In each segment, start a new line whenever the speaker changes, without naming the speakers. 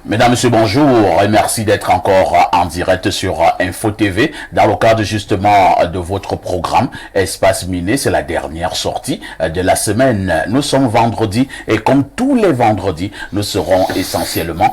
Mesdames, Messieurs, bonjour et merci d'être encore en direct sur Info TV dans le cadre justement de votre programme Espace Miné. C'est la dernière sortie de la semaine. Nous sommes vendredi et comme tous les vendredis, nous serons essentiellement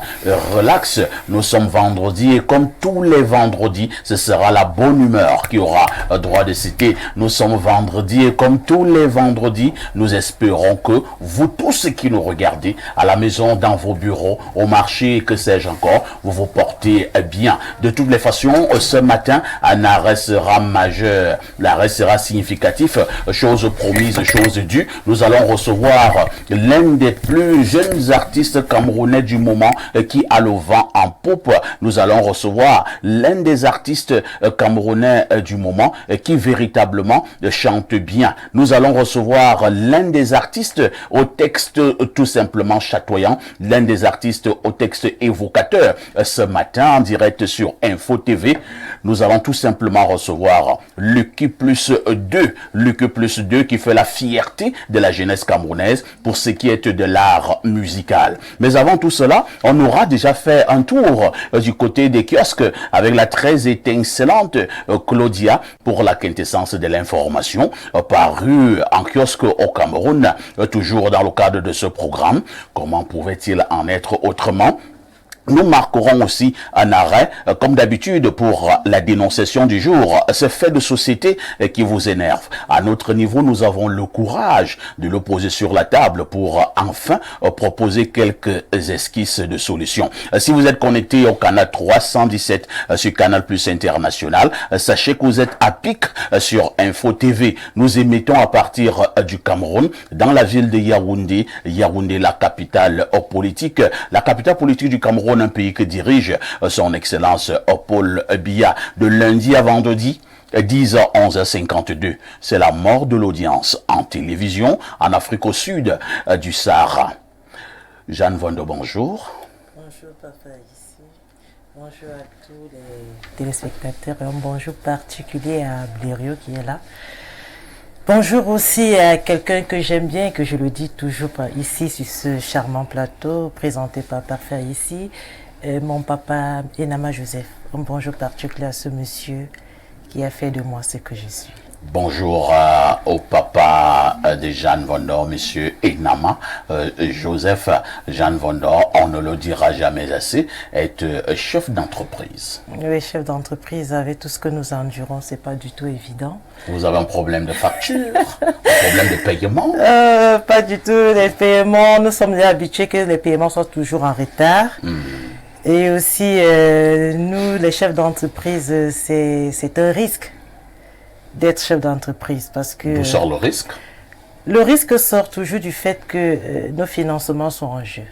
relax. Nous sommes vendredi et comme tous les vendredis, ce sera la bonne humeur qui aura droit de citer. Nous sommes vendredi et comme tous les vendredis, nous espérons que vous tous qui nous regardez à la maison, dans vos bureaux, au marché, que sais-je encore, vous vous portez bien. De toutes les façons, ce matin, un arrêt sera majeur, l'arrêt sera significatif, chose promise, chose due. Nous allons recevoir l'un des plus jeunes artistes camerounais du moment qui a le vent en poupe. Nous allons recevoir l'un des artistes camerounais du moment qui véritablement chante bien. Nous allons recevoir l'un des artistes au texte tout simplement chatoyant, l'un des artistes au texte évocateur. Ce matin, en direct sur Info TV, nous allons tout simplement recevoir Lucky Plus 2. Lucky Plus 2 qui fait la fierté de la jeunesse camerounaise pour ce qui est de l'art musical. Mais avant tout cela, on aura déjà fait un tour du côté des kiosques avec la très étincelante Claudia pour la quintessence de l'information parue en kiosque au Cameroun, toujours dans le cadre de ce programme. Comment pouvait-il en être autrement? Nous marquerons aussi un arrêt, comme d'habitude, pour la dénonciation du jour, ce fait de société qui vous énerve. À notre niveau, nous avons le courage de le poser sur la table pour enfin proposer quelques esquisses de solutions. Si vous êtes connecté au canal 317 sur Canal Plus International, sachez que vous êtes à pic sur Info TV. Nous émettons à partir du Cameroun, dans la ville de Yaoundé. Yaoundé, la capitale politique du Cameroun, un pays que dirige son excellence Paul Biya. De lundi à vendredi, 10h, 11h52. C'est la mort de l'audience en télévision en Afrique au sud du Sahara. Jeanne Vondo, bonjour.
Bonjour papa ici. Bonjour à tous les téléspectateurs et un bonjour particulier à Blériot qui est là. Bonjour aussi à quelqu'un que j'aime bien et que je le dis toujours ici sur ce charmant plateau présenté par Parfait ici, mon papa Enama Joseph. Un bonjour particulier à ce monsieur qui a fait de moi ce que je suis.
Bonjour au papa de Jeanne Vondor, monsieur Enama Joseph. Jeanne Vondor, on ne le dira jamais assez, est chef d'entreprise.
Oui, chef d'entreprise, avec tout ce que nous endurons, c'est pas du tout évident.
Vous avez un problème de facture, un problème de paiement?
Pas du tout, les paiements, nous sommes habitués que les paiements soient toujours en retard. Et aussi, nous, les chefs d'entreprise, c'est un risque d'être chef d'entreprise parce que...
D'où sort le risque?
Le risque sort toujours du fait que nos financements sont en jeu.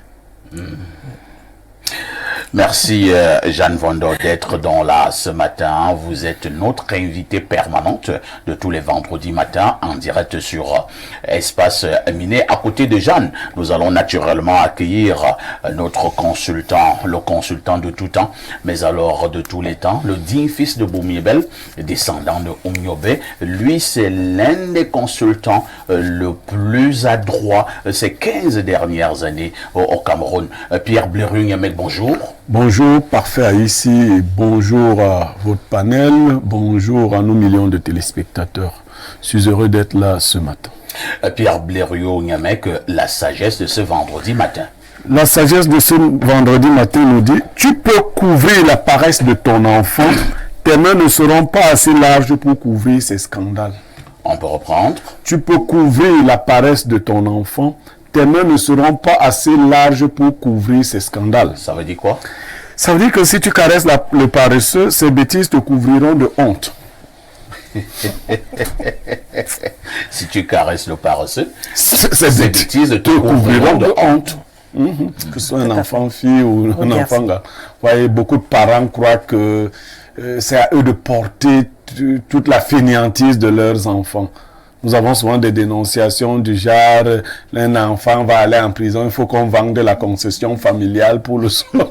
Merci Jeanne Vondo d'être dans là ce matin. Vous êtes notre invitée permanente de tous les vendredis matins en direct sur Espace Miné. À côté de Jeanne, nous allons naturellement accueillir notre consultant, le consultant de tout temps, mais alors de tous les temps, le digne fils de Boumiebel, descendant de Oumiobe. Lui, c'est l'un des consultants le plus adroit ces 15 dernières années au Cameroun. Pierre Blériot, bonjour.
Bonjour, Parfait ici, et bonjour à votre panel, bonjour à nos millions de téléspectateurs. Je suis heureux d'être là ce matin.
Pierre Blériot, la sagesse de ce vendredi matin.
La sagesse de ce vendredi matin nous dit, tu peux couvrir la paresse de ton enfant, tes mains ne seront pas assez larges pour couvrir ces scandales.
On peut reprendre.
Tu peux couvrir la paresse de ton enfant, tes mains ne seront pas assez larges pour couvrir ces scandales.
Ça veut dire quoi?
Ça veut dire que si tu caresses le paresseux, ces bêtises te couvriront de honte.
Si tu caresses le paresseux,
ces bêtises te couvriront de honte. Que ce soit un enfant fille ou un enfant gars. Vous voyez, beaucoup de parents croient que c'est à eux de porter toute la fainéantise de leurs enfants. Nous avons souvent des dénonciations du genre, un enfant va aller en prison, il faut qu'on vende la concession familiale pour le sol.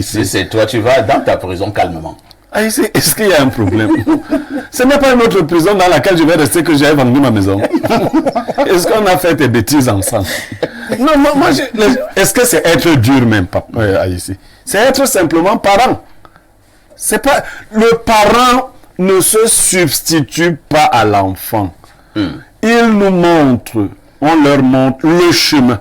Si c'est toi, tu vas dans ta prison calmement.
Est-ce qu'il y a un problème? Ce n'est pas une autre prison dans laquelle je vais rester que j'ai vendu ma maison. Est-ce qu'on a fait des bêtises ensemble? Non, est-ce que c'est être dur même, papa, ici? C'est être simplement parent. C'est pas... Le parent ne se substitue pas à l'enfant. Ils nous montrent, on leur montre le chemin.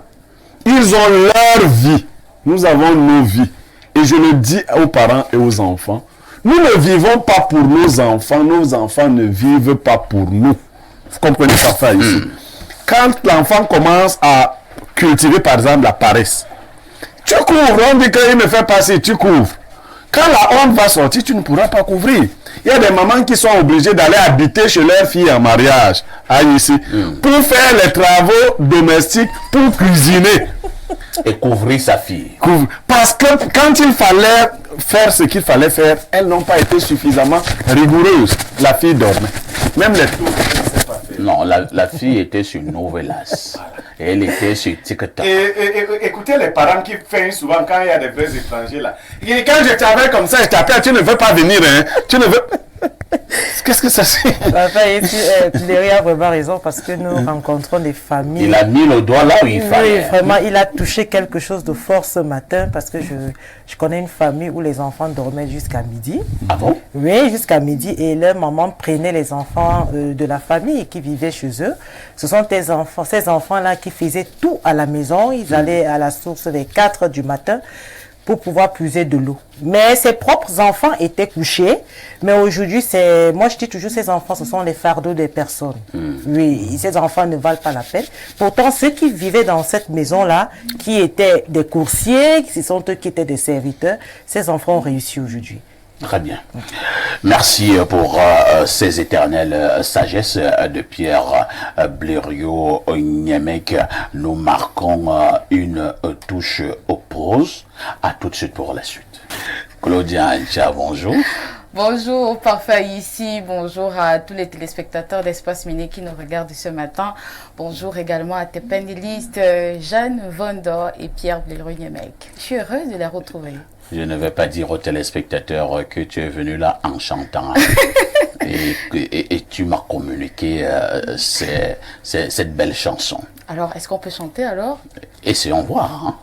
Ils ont leur vie. Nous avons nos vies. Et je le dis aux parents et aux enfants, nous ne vivons pas pour nos enfants ne vivent pas pour nous. Vous comprenez ça ici? Quand l'enfant commence à cultiver par exemple la paresse, tu couvres, on dit qu'il me fait passer, tu couvres. Quand la honte va sortir, tu ne pourras pas couvrir. Il y a des mamans qui sont obligées d'aller habiter chez leur fille en mariage, ici, pour faire les travaux domestiques, pour cuisiner.
Et couvrir sa fille.
Parce que quand il fallait faire ce qu'il fallait faire, elles n'ont pas été suffisamment rigoureuses. La fille dormait. Même les tours.
Non, la fille était sur Novelas. Et elle était sur TikTok.
Et écoutez les parents qui font souvent quand il y a des vrais étrangers là. Et quand je t'avais comme ça, je t'appelle, tu ne veux pas venir, hein? Tu ne veux... Qu'est-ce que ça c'est?
Léry a vraiment raison parce que nous rencontrons des familles.
Il a mis le doigt là où il fallait.
Oui, vraiment, il a touché quelque chose de fort ce matin parce que je connais une famille où les enfants dormaient jusqu'à midi.
Ah bon?
Oui, jusqu'à midi et leur maman prenait les enfants de la famille qui vivaient chez eux. Ce sont ces enfants-là qui faisaient tout à la maison. Ils allaient à la source vers 4 heures du matin pour pouvoir puiser de l'eau. Mais ses propres enfants étaient couchés. Mais aujourd'hui, moi je dis toujours, ces enfants, ce sont les fardeaux des personnes. Oui, ces enfants ne valent pas la peine. Pourtant, ceux qui vivaient dans cette maison-là, qui étaient des coursiers, ce sont eux qui étaient des serviteurs, ces enfants ont réussi aujourd'hui.
Très bien. Merci pour ces éternelles sagesses de Pierre Blériot-Niemek. Nous marquons une touche oppose. À tout de suite pour la suite. Claudia Ancha, bonjour.
Bonjour, parfait ici. Bonjour à tous les téléspectateurs d'Espace Miné qui nous regardent ce matin. Bonjour également à tes panélistes Jeanne Vondor et Pierre Blériot-Niemek. Je suis heureuse de les retrouver.
Je ne vais pas dire aux téléspectateurs que tu es venu là en chantant. et tu m'as communiqué cette belle chanson.
Alors, est-ce qu'on peut chanter alors?
Essayons voir. Hein.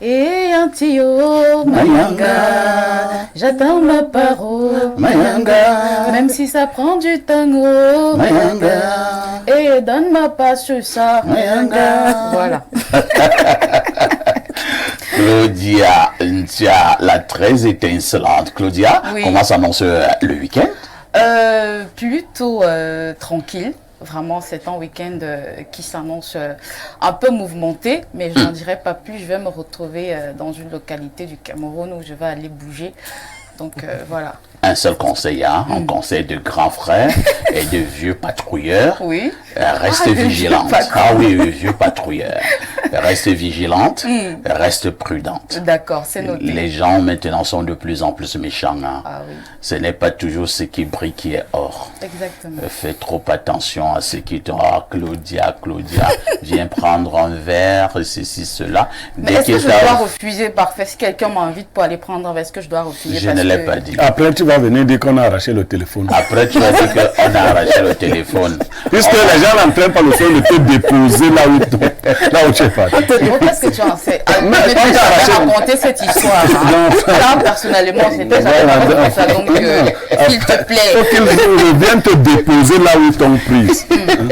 Et un tio, Mayanga, j'attends ma parole,
Mayanga,
même si ça prend du tango,
Mayanga,
et donne-moi pas sur ça,
Mayanga.
Voilà.
Claudia, la très étincelante. Claudia,
Oui.
comment s'annonce le week-end?
Plutôt tranquille. Vraiment, c'est un week-end qui s'annonce un peu mouvementé, mais je n'en dirai pas plus. Je vais me retrouver dans une localité du Cameroun où je vais aller bouger. Donc voilà.
Un seul conseil, hein? Un conseil de grands frères et de vieux patrouilleurs.
Oui.
Reste vigilante. Ah oui, vieux patrouilleurs. Reste vigilante, reste prudente.
D'accord, c'est noté.
Les gens maintenant sont de plus en plus méchants. Hein?
Ah oui.
Ce n'est pas toujours ce qui brille qui est or.
Exactement.
Fais trop attention à ce qui te... Ah, Claudia, viens prendre un verre, ceci, cela.
Mais est-ce que je dois refuser parfait? Si quelqu'un m'invite pour aller prendre un verre, est-ce que je dois refuser?
Je ne l'ai pas dit.
Après, tu vas venir dire qu'on a arraché le téléphone.
Après, tu vas dire qu'on a arraché le téléphone.
Puisque les gens n'entraînent pas le soin de te déposer là où tu es parti.
Qu'est-ce que tu en sais? Mais tu as raconté cette histoire. Là, personnellement, c'était jamais ça. Donc, s'il te plaît.
Il faut qu'ils viennent te déposer là où ils t'ont prise.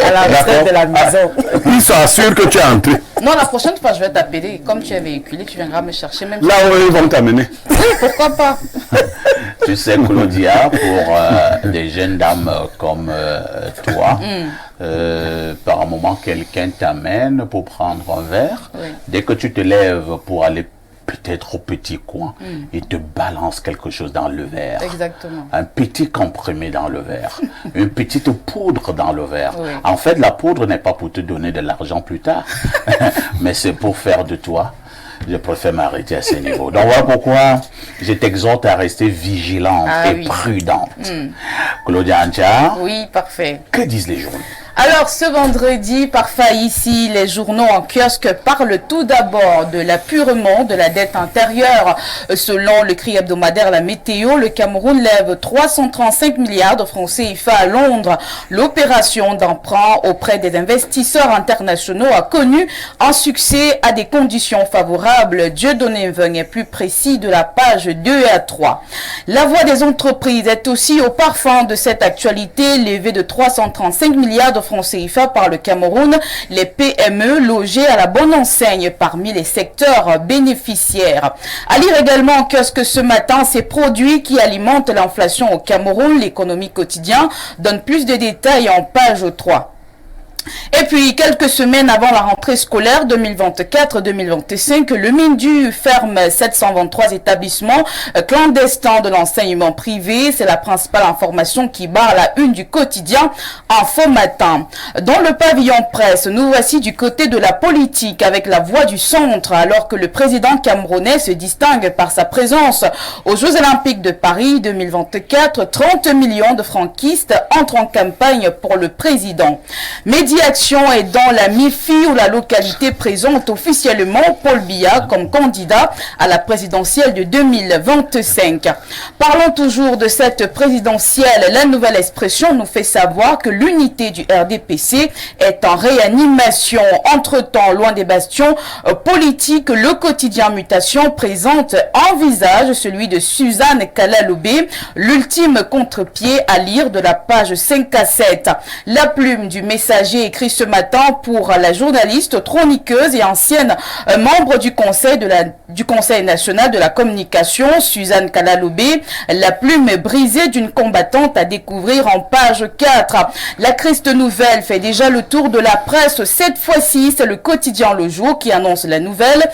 À la retraite de la maison.
Ils s'assurent que tu es entré.
Non, la prochaine fois, je vais t'appeler. Comme tu es véhiculé, tu viendras me chercher. Même
là où ils vont t'amener.
Oui, pourquoi pas?
Tu sais, Claudia, pour des jeunes dames comme toi, par un moment, quelqu'un t'amène pour prendre un verre.
Oui.
Dès que tu te lèves pour aller peut-être au petit coin, il te balance quelque chose dans le verre.
Exactement.
Un petit comprimé dans le verre. Une petite poudre dans le verre.
Oui.
En fait, la poudre n'est pas pour te donner de l'argent plus tard, mais c'est pour faire de toi. Je préfère m'arrêter à ce niveau. Donc voilà pourquoi je t'exhorte à rester vigilante et prudente. Claudia Ancha,
Oui, parfait.
que disent les journaux?
Alors, ce vendredi, parfois ici, les journaux en kiosque parlent tout d'abord de l'apurement de la dette intérieure. Selon le cri hebdomadaire La Météo, le Cameroun lève 335 milliards de francs CFA à Londres. L'opération d'emprunt auprès des investisseurs internationaux a connu un succès à des conditions favorables. Dieudonné Mveng est plus précis de la page 2 et à 3. La voix des entreprises est aussi au parfum de cette actualité, levée de 335 milliards de francs CFA par le Cameroun, les PME logées à la bonne enseigne parmi les secteurs bénéficiaires. À lire également en kiosque ce matin, ces produits qui alimentent l'inflation au Cameroun, l'économie quotidienne donne plus de détails en page 3. Et puis, quelques semaines avant la rentrée scolaire 2024-2025, le MINDU ferme 723 établissements clandestins de l'enseignement privé. C'est la principale information qui barre la une du quotidien Info Matin. Dans le pavillon presse, nous voici du côté de la politique avec la voix du centre, alors que le président camerounais se distingue par sa présence aux Jeux Olympiques de Paris 2024. 30 millions de franquistes entrent en campagne pour le président. Action est dans la MIFI où la localité présente officiellement Paul Biya comme candidat à la présidentielle de 2025. Parlons toujours de cette présidentielle. La nouvelle expression nous fait savoir que l'unité du RDPC est en réanimation. Entre-temps, loin des bastions politiques, le quotidien Mutation présente un visage, celui de Suzanne Kalalobé, l'ultime contre-pied à lire de la page 5 à 7. La plume du messager écrit ce matin pour la journaliste, chroniqueuse et ancienne membre du Conseil national de la communication, Suzanne Kalalobé, la plume brisée d'une combattante à découvrir en page 4. La triste nouvelle fait déjà le tour de la presse. Cette fois-ci, c'est le quotidien Le Jour qui annonce la nouvelle.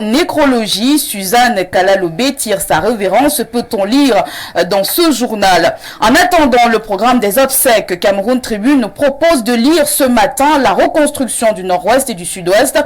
Nécrologie, Suzanne Kalalobé tire sa révérence, peut-on lire dans ce journal. En attendant le programme des obsèques, Cameroun Tribune nous propose de lire ce matin la reconstruction du nord-ouest et du sud-ouest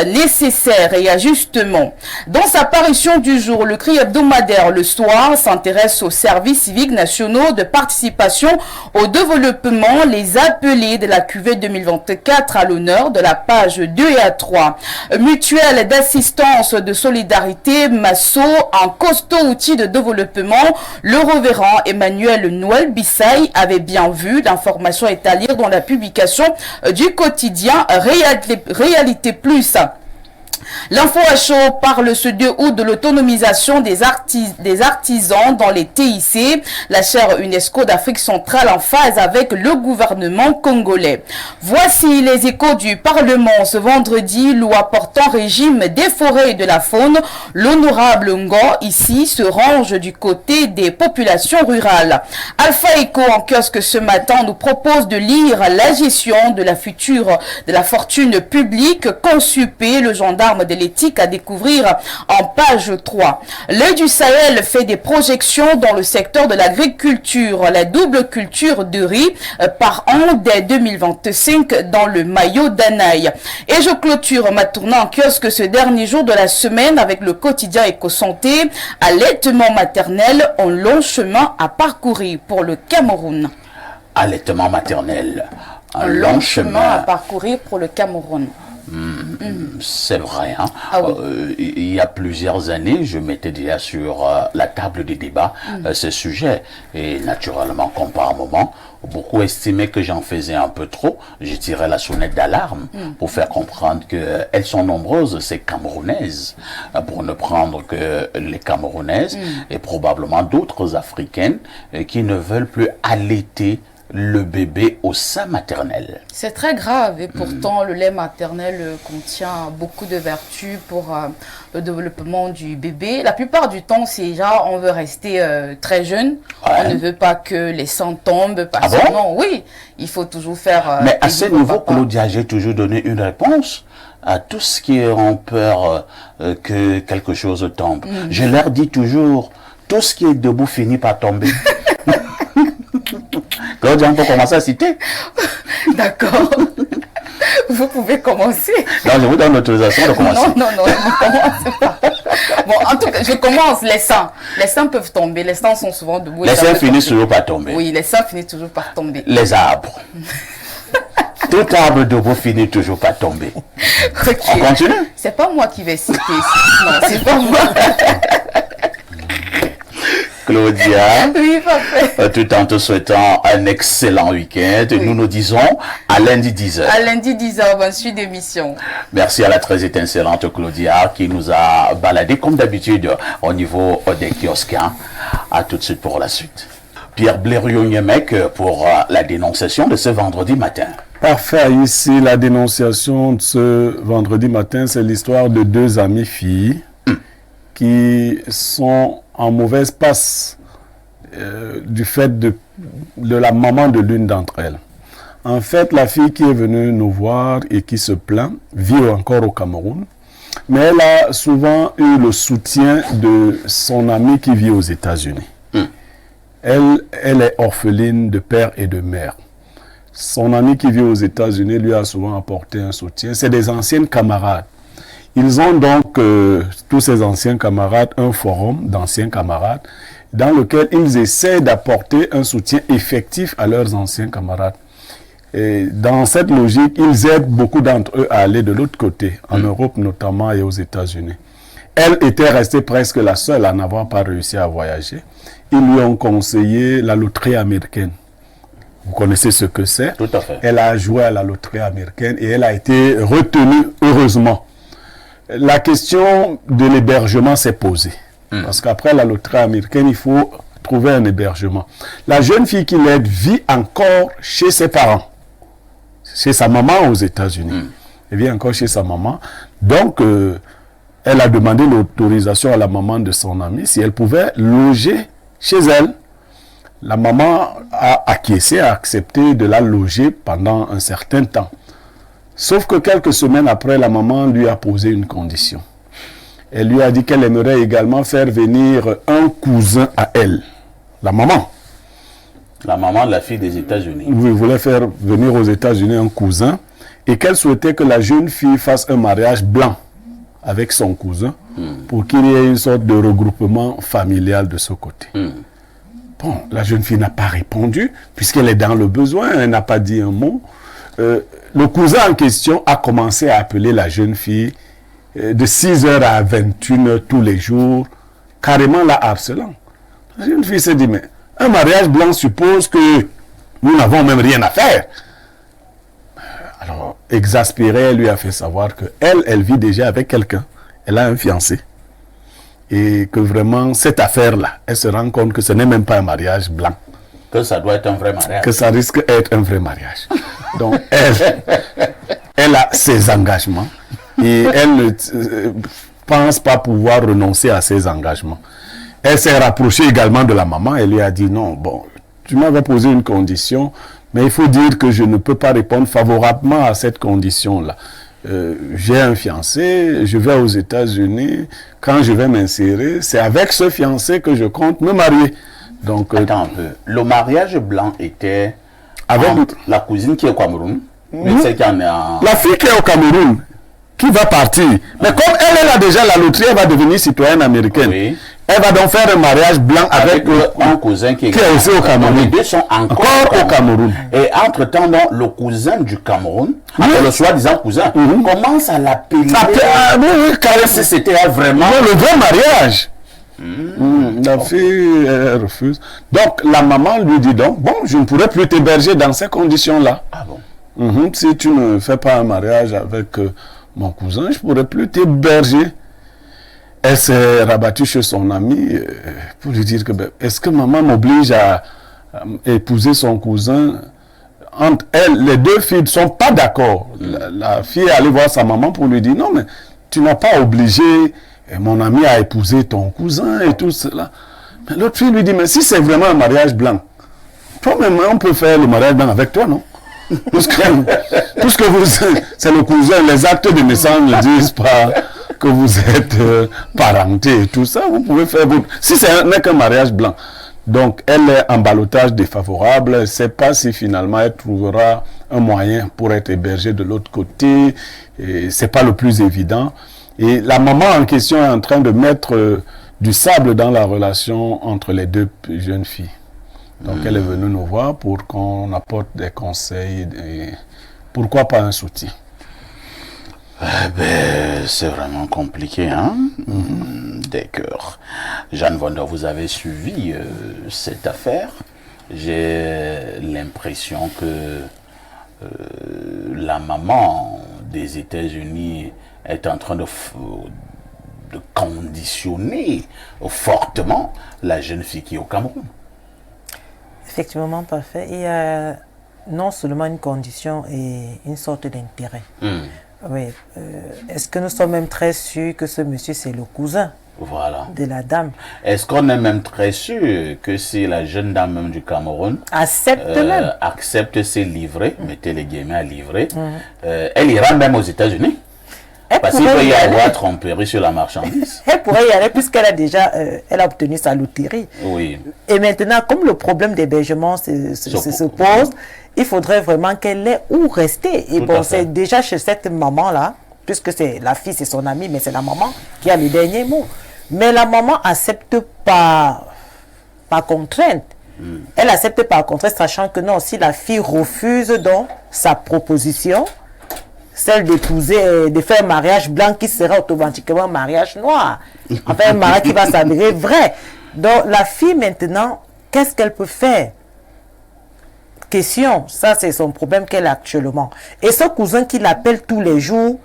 nécessaire et ajustement. Dans sa parution du jour, le cri hebdomadaire Le Soir s'intéresse aux services civiques nationaux de participation au développement, les appelés de la cuvée 2024 à l'honneur de la page 2 et à 3. Mutuelle d'assistance de solidarité, Masso, un costaud outil de développement, le révérend Emmanuel Noël Bissaï avait bien vu. L'information est à lire dans la publication du quotidien Réalité Plus. L'info à chaud parle ce 2 août de l'autonomisation des artisans dans les TIC. La chaire UNESCO d'Afrique centrale en phase avec le gouvernement congolais. Voici les échos du Parlement ce vendredi. Loi portant régime des forêts et de la faune. L'honorable Ngo ici se range du côté des populations rurales. Alpha Echo en kiosque ce matin nous propose de lire la gestion de la fortune publique. Consulpé, le gendarme de l'éthique à découvrir en page 3. L'œil du Sahel fait des projections dans le secteur de l'agriculture. La double culture de riz par an dès 2025 dans le maillot d'Anaï. Et je clôture ma tournée en kiosque ce dernier jour de la semaine avec le quotidien Éco-Santé. Allaitement maternel, un long chemin à parcourir pour le Cameroun.
Allaitement maternel,
un long chemin à parcourir pour le Cameroun.
C'est vrai. Hein?
Ah oui.
Il y a plusieurs années, je mettais déjà sur la table des débats ce sujet. Et naturellement, comme par moment, beaucoup estimaient que j'en faisais un peu trop. Je tirais la sonnette d'alarme pour faire comprendre qu'elles sont nombreuses, ces Camerounaises. Pour ne prendre que les Camerounaises et probablement d'autres Africaines qui ne veulent plus allaiter le bébé au sein maternel.
C'est très grave et pourtant le lait maternel contient beaucoup de vertus pour le développement du bébé. La plupart du temps, c'est déjà on veut rester très jeune. Ouais. On ne veut pas que les seins tombent. Parce que non, oui, il faut toujours faire...
Mais à ce niveau, Claudia, j'ai toujours donné une réponse à tout ce qui ont peur que quelque chose tombe. Je leur dis toujours, tout ce qui est debout finit par tomber. Claudia, on peut commencer à citer.
D'accord. Vous pouvez commencer.
Non, je vous donne l'autorisation de commencer.
Non, ne commencez pas. Bon, en tout cas, je commence. Les seins. Les seins peuvent tomber. Les seins sont souvent debout.
Les seins finissent toujours par tomber.
Oui, les seins finissent toujours par tomber.
Les arbres. Tout arbre debout finit toujours par tomber.
Ok.
On continue?
C'est pas moi qui vais citer. Non, c'est pas moi.
Claudia,
Oui, parfait.
tout en te souhaitant un excellent week-end,
Oui.
nous disons à lundi 10h.
À lundi 10h, bonne suite d'émission.
Merci à la très étincelante Claudia qui nous a baladé comme d'habitude au niveau des kiosques. Hein. À tout de suite pour la suite. Pierre Blériot-Niemek pour la dénonciation de ce vendredi matin.
Parfait. Ici, la dénonciation de ce vendredi matin, c'est l'histoire de deux amies filles qui sont en mauvaise passe du fait de la maman de l'une d'entre elles. En fait, la fille qui est venue nous voir et qui se plaint vit encore au Cameroun, mais elle a souvent eu le soutien de son amie qui vit aux États-Unis. Elle est orpheline de père et de mère. Son ami qui vit aux États-Unis lui a souvent apporté un soutien. C'est des anciennes camarades. Ils ont donc, tous ces anciens camarades, un forum d'anciens camarades dans lequel ils essaient d'apporter un soutien effectif à leurs anciens camarades. Et dans cette logique, ils aident beaucoup d'entre eux à aller de l'autre côté, en Europe notamment et aux États-Unis. Elle était restée presque la seule à n'avoir pas réussi à voyager. Ils lui ont conseillé la loterie américaine. Vous connaissez ce que c'est?
Tout à fait.
Elle a joué à la loterie américaine et elle a été retenue, heureusement. La question de l'hébergement s'est posée. Parce qu'après la loterie américaine, il faut trouver un hébergement. La jeune fille qui l'aide vit encore chez ses parents. Chez sa maman aux États-Unis. Elle vit encore chez sa maman. Donc, elle a demandé l'autorisation à la maman de son ami si elle pouvait loger chez elle. La maman a acquiescé, a accepté de la loger pendant un certain temps. Sauf que quelques semaines après, la maman lui a posé une condition. Elle lui a dit qu'elle aimerait également faire venir un cousin à elle. La maman.
La maman de la fille des États-Unis.
Oui, voulait faire venir aux États-Unis un cousin et qu'elle souhaitait que la jeune fille fasse un mariage blanc avec son cousin pour qu'il y ait une sorte de regroupement familial de ce côté. Bon, la jeune fille n'a pas répondu puisqu'elle est dans le besoin, elle n'a pas dit un mot. Le cousin en question a commencé à appeler la jeune fille de 6h à 21h tous les jours, carrément la harcelant. La jeune fille s'est dit, mais un mariage blanc suppose que nous n'avons même rien à faire. Alors, exaspérée, elle lui a fait savoir que elle vit déjà avec quelqu'un. Elle a un fiancé. Et que vraiment, cette affaire-là, elle se rend compte que ce n'est même pas un mariage blanc.
Que ça doit être un vrai mariage.
Que ça risque d'être un vrai mariage. Donc, elle a ses engagements. Et elle ne pense pas pouvoir renoncer à ses engagements. Elle s'est rapprochée également de la maman. Elle lui a dit, non, bon, tu m'avais posé une condition, mais il faut dire que je ne peux pas répondre favorablement à cette condition-là. J'ai un fiancé, je vais aux États-Unis. Quand je vais m'insérer, c'est avec ce fiancé que je compte me marier. Donc,
attends un peu. Le mariage blanc était
avec
la cousine qui est au Cameroun, mais celle qui en est en...
La fille qui est au Cameroun, qui va partir. Mais comme elle a déjà la loterie, elle va devenir citoyenne américaine.
Oui.
Elle va donc faire un mariage blanc avec
un cousin qui est
aussi au Cameroun.
Les deux sont encore
au Cameroun.
Et entre-temps, le cousin du Cameroun, le soi-disant cousin, commence à l'appeler.
Oui,
Comme si c'était vraiment...
le vrai mariage. La fille refuse. Donc, la maman lui dit donc, bon, je ne pourrai plus t'héberger dans ces conditions-là.
Ah bon?
Si tu ne fais pas un mariage avec mon cousin, je ne pourrai plus t'héberger. Elle s'est rabattue chez son ami pour lui dire que, est-ce que maman m'oblige à épouser son cousin? Entre elles, les deux filles ne sont pas d'accord. La fille est allée voir sa maman pour lui dire, non, mais tu n'as pas obligé mon ami à épouser ton cousin et tout cela. Mais l'autre fille lui dit, mais si c'est vraiment un mariage blanc, toi-même, on peut faire le mariage blanc avec toi, non? Puisque c'est le cousin, les actes de naissance ne disent pas que vous êtes parenté et tout ça, vous pouvez faire votre... Si ce n'est qu'un mariage blanc. Donc, elle est en ballottage défavorable, elle ne sait pas si finalement elle trouvera un moyen pour être hébergée de l'autre côté, ce n'est pas le plus évident. Et la maman en question est en train de mettre du sable dans la relation entre les deux jeunes filles. Donc, elle est venue nous voir pour qu'on apporte des conseils Pourquoi pas un soutien?
C'est vraiment compliqué, hein? D'accord. Jeanne Vonder, vous avez suivi cette affaire. J'ai l'impression que la maman des États-Unis est en train de conditionner fortement la jeune fille qui est au Cameroun.
Effectivement, parfait. Il y a non seulement une condition et une sorte d'intérêt. Oui. Est-ce que nous sommes même très sûrs que ce monsieur, c'est le cousin de la dame?
Est-ce qu'on est même très sûr que si la jeune dame même du Cameroun accepte ses livrets, mettez les guillemets à livrer, elle ira même aux États-Unis? Parce qu'il peut y avoir tromperie sur la marchandise.
Elle pourrait y aller puisqu'elle a déjà elle a obtenu sa loterie.
Oui.
Et maintenant, comme le problème d'hébergement se pose, il faudrait vraiment qu'elle ait où rester. Et bon, c'est déjà chez cette maman-là, puisque c'est la fille, c'est son amie, mais c'est la maman qui a le dernier mot. Mais la maman accepte par contrainte. Elle accepte par contrainte, sachant que non, si la fille refuse donc sa proposition, celle d'épouser, de faire un mariage blanc qui sera automatiquement un mariage noir. Enfin, un mariage qui va s'avérer vrai. Donc, la fille, maintenant, qu'est-ce qu'elle peut faire? Question, ça c'est son problème qu'elle a actuellement. Et ce cousin qui l'appelle tous les jours,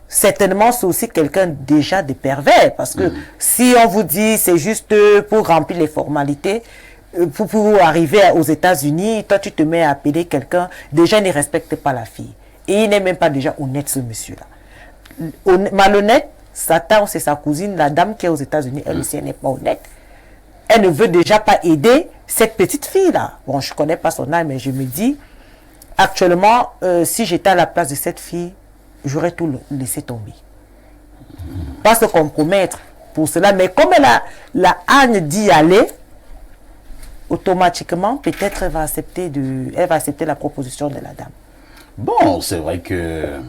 certainement c'est aussi quelqu'un déjà de pervers. Parce que si on vous dit c'est juste pour remplir les formalités, pour arriver aux États-Unis, toi tu te mets à appeler quelqu'un, déjà il ne respecte pas la fille. Et il n'est même pas déjà honnête, ce monsieur-là. Malhonnête, Satan, c'est sa cousine, la dame qui est aux États-Unis, elle aussi, elle n'est pas honnête. Elle ne veut déjà pas aider cette petite fille-là. Bon, je ne connais pas son âge, mais je me dis, actuellement, si j'étais à la place de cette fille, j'aurais tout laissé tomber. Pas se compromettre pour cela, mais comme elle a la haine d'y aller, automatiquement, peut-être elle va accepter la proposition de la dame.
Bon, c'est vrai que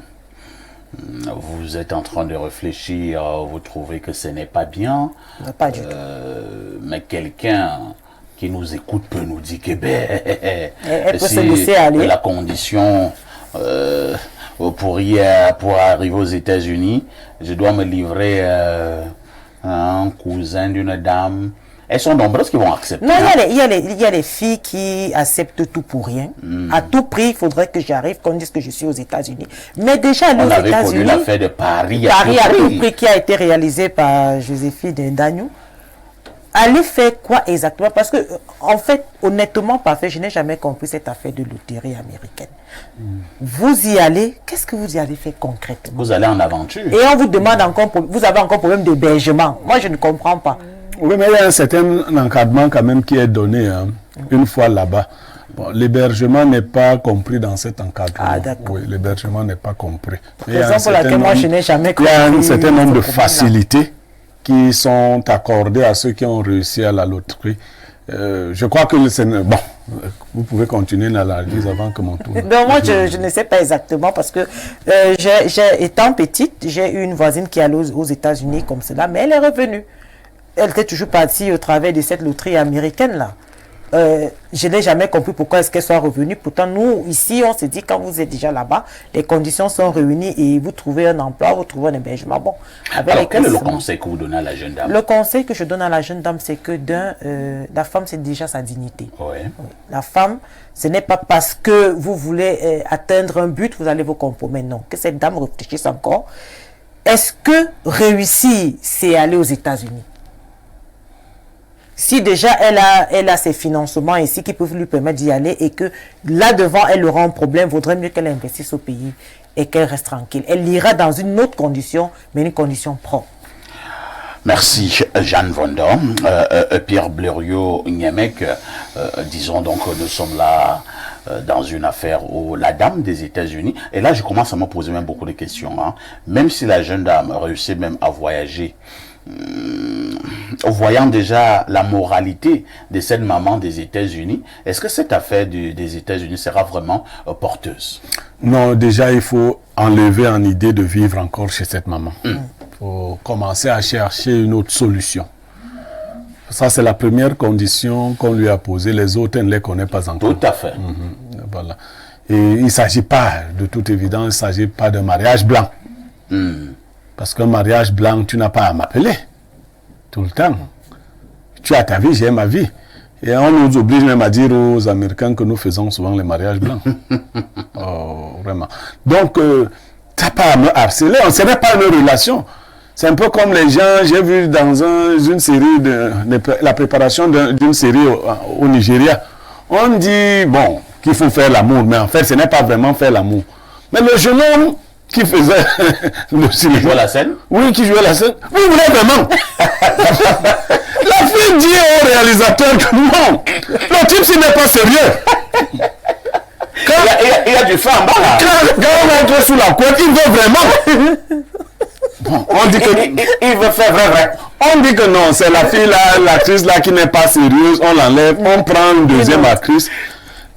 vous êtes en train de réfléchir, vous trouvez que ce n'est pas bien.
Pas du tout.
Mais quelqu'un qui nous écoute peut nous dire que
elle peut se laisser aller.
La condition pour arriver aux États-Unis, je dois me livrer à un cousin d'une dame. Elles sont nombreuses qui vont accepter.
Non, il y a les filles qui acceptent tout pour rien. À tout prix, il faudrait que j'arrive, qu'on dise que je suis aux États-Unis. Mais déjà, aller aux États-Unis... On avait connu
l'affaire de Paris
à tout prix qui a été réalisé par Joséphine Dagnou. Aller faire quoi exactement? Parce que, en fait, honnêtement, parfait, je n'ai jamais compris cette affaire de loterie américaine. Vous y allez, qu'est-ce que vous y allez faire concrètement?
Vous allez en aventure.
Et on vous demande encore, vous avez encore problème d'hébergement. Moi, je ne comprends pas.
Oui, mais il y a un certain encadrement quand même qui est donné une fois là-bas. Bon, l'hébergement n'est pas compris dans cet encadrement.
Ah, d'accord.
Oui, l'hébergement n'est pas compris.
Raison pour laquelle moi, je n'ai jamais compris.
Il y a un certain nombre de facilités qui sont accordées à ceux qui ont réussi à la loterie. Je crois que bon, vous pouvez continuer l'analyse avant que mon tour.
Non, moi, je ne sais pas exactement parce que, étant petite, j'ai eu une voisine qui allait aux États-Unis comme cela, mais elle est revenue. Elle était toujours partie au travers de cette loterie américaine-là. Je n'ai jamais compris pourquoi est-ce qu'elle soit revenue. Pourtant, nous, ici, on se dit, quand vous êtes déjà là-bas, les conditions sont réunies et vous trouvez un emploi, vous trouvez un hébergement. Bon,
alors, quel est le conseil que vous donnez à la jeune dame?
Le conseil que je donne à la jeune dame, c'est que la femme, c'est déjà sa dignité.
Ouais.
La femme, ce n'est pas parce que vous voulez atteindre un but, vous allez vous compromettre. Non, que cette dame réfléchisse encore. Est-ce que réussir, c'est aller aux États-Unis? Si déjà elle a ses financements ici qui peuvent lui permettre d'y aller et que là-devant elle aura un problème, vaudrait mieux qu'elle investisse au pays et qu'elle reste tranquille. Elle ira dans une autre condition, mais une condition propre.
Merci Jeanne Vonder. Pierre Blériot-Niémec, disons donc que nous sommes là dans une affaire où la dame des États-Unis, et là je commence à me poser même beaucoup de questions, même si la jeune dame réussit même à voyager, voyant déjà la moralité de cette maman des États-Unis, est-ce que cette affaire des États-Unis sera vraiment porteuse?
Non, déjà il faut enlever en idée de vivre encore chez cette maman. Il faut commencer à chercher une autre solution. Ça, c'est la première condition qu'on lui a posée. Les autres, elle ne les connaît pas encore.
Tout à fait.
Voilà. Et il ne s'agit pas, de toute évidence, il ne s'agit pas d'un mariage blanc. Parce qu'un mariage blanc, tu n'as pas à m'appeler tout le temps. Tu as ta vie, j'ai ma vie. Et on nous oblige même à dire aux Américains que nous faisons souvent les mariages blancs. Oh, vraiment. Donc, tu n'as pas à me harceler, on ne serait pas une relation. C'est un peu comme les gens, j'ai vu dans une série, la préparation d'une série au Nigeria. On dit, bon, qu'il faut faire l'amour, mais en fait, ce n'est pas vraiment faire l'amour. Mais le jeune homme qui faisait le cinéma.
Qui jouait la scène?
Oui, qui jouait la scène. Oui, vraiment. La fille dit au réalisateur que non, le type, s'il n'est pas sérieux.
Il y a du feu en bas là.
Quand on entre sous la couette, il veut vraiment. Bon, on dit que
il veut faire vrai.
On dit que non, c'est la fille là, l'actrice là qui n'est pas sérieuse, on l'enlève, on prend une deuxième actrice.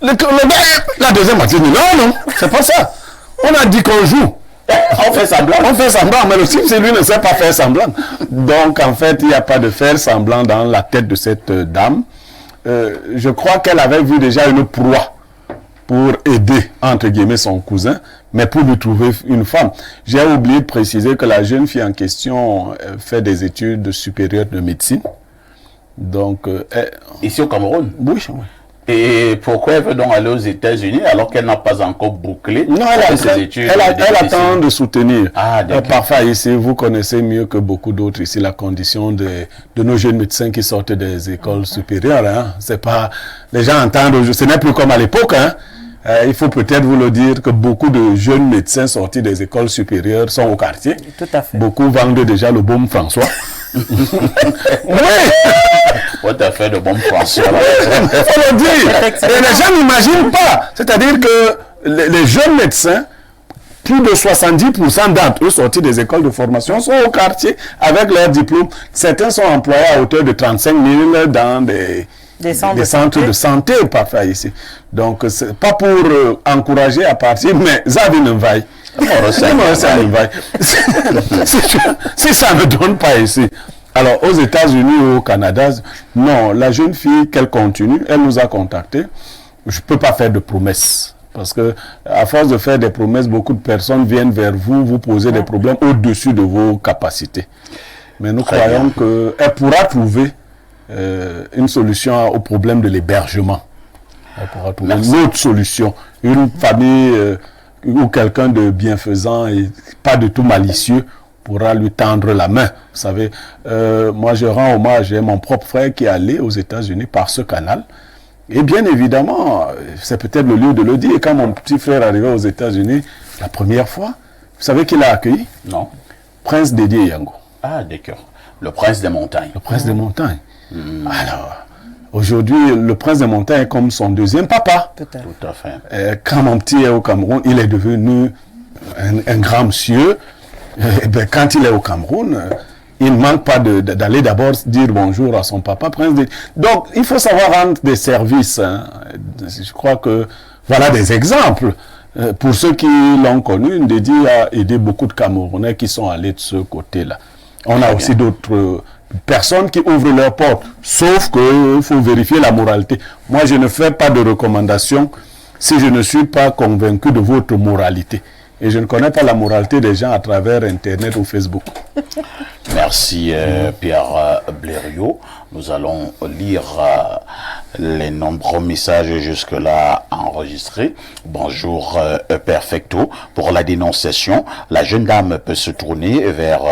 La deuxième actrice dit non, c'est pas ça. On a dit qu'on joue.
On fait semblant.
On fait semblant, mais le type, c'est lui ne sait pas faire semblant. Donc, en fait, il n'y a pas de faire semblant dans la tête de cette dame. Je crois qu'elle avait vu déjà une proie pour aider, entre guillemets, son cousin, mais pour lui trouver une femme. J'ai oublié de préciser que la jeune fille en question fait des études supérieures de médecine. Donc,
ici au Cameroun?
Oui, oui.
Et pourquoi elle veut donc aller aux États-Unis alors qu'elle n'a pas encore bouclé ses études?
Elle attend de soutenir.
Ah,
parfois ici, vous connaissez mieux que beaucoup d'autres ici la condition de nos jeunes médecins qui sortent des écoles supérieures. Hein. C'est pas, les gens entendent, ce n'est plus comme à l'époque. Hein. Il faut peut-être vous le dire que beaucoup de jeunes médecins sortis des écoles supérieures sont au quartier.
Tout à fait.
Beaucoup vendent déjà le baume François. Oui.
What a fait de bon François?
Il faut le dire. Et les gens n'imaginent pas. C'est-à-dire que les jeunes médecins, plus de 70% d'entre eux sortis des écoles de formation sont au quartier avec leur diplôme. Certains sont employés à hauteur de 35 000 dans des centres de santé parfois ici. Donc, c'est pas pour encourager à partir, mais ça vient un vaille. Si ça ne donne pas ici. Alors, aux États-Unis ou au Canada, non, la jeune fille, qu'elle continue, elle nous a contactés. Je ne peux pas faire de promesses. Parce que, à force de faire des promesses, beaucoup de personnes viennent vers vous, vous poser des problèmes au-dessus de vos capacités. Mais nous croyons qu'elle pourra trouver une solution au problème de l'hébergement. Elle pourra trouver une autre solution. Une famille ou quelqu'un de bienfaisant et pas du tout malicieux pourra lui tendre la main. Vous savez, moi je rends hommage, j'ai mon propre frère qui est allé aux États-Unis par ce canal. Et bien évidemment, c'est peut-être le lieu de le dire, quand mon petit frère arrivait aux États-Unis, la première fois, vous savez qui l'a accueilli?
Non.
Prince Dédé Yango.
Ah, d'accord. Le prince des montagnes.
Le prince des montagnes. Alors, aujourd'hui, le prince des montagnes est comme son deuxième papa.
Tout à fait.
Quand mon petit est au Cameroun, il est devenu un grand monsieur. Et bien, quand il est au Cameroun, il ne manque pas d'aller d'abord dire bonjour à son papa, prince Dédé. Donc, il faut savoir rendre des services. Hein. Je crois que voilà des exemples. Pour ceux qui l'ont connu, Dédé a aidé beaucoup de Camerounais qui sont allés de ce côté-là. On a aussi d'autres personnes qui ouvrent leurs portes, sauf qu'il faut vérifier la moralité. Moi, je ne fais pas de recommandations si je ne suis pas convaincu de votre moralité. Et je ne connais pas la moralité des gens à travers Internet ou Facebook.
Merci Pierre Blériot. Nous allons lire les nombreux messages jusque-là enregistrés. Bonjour Perfecto. Pour la dénonciation, la jeune dame peut se tourner vers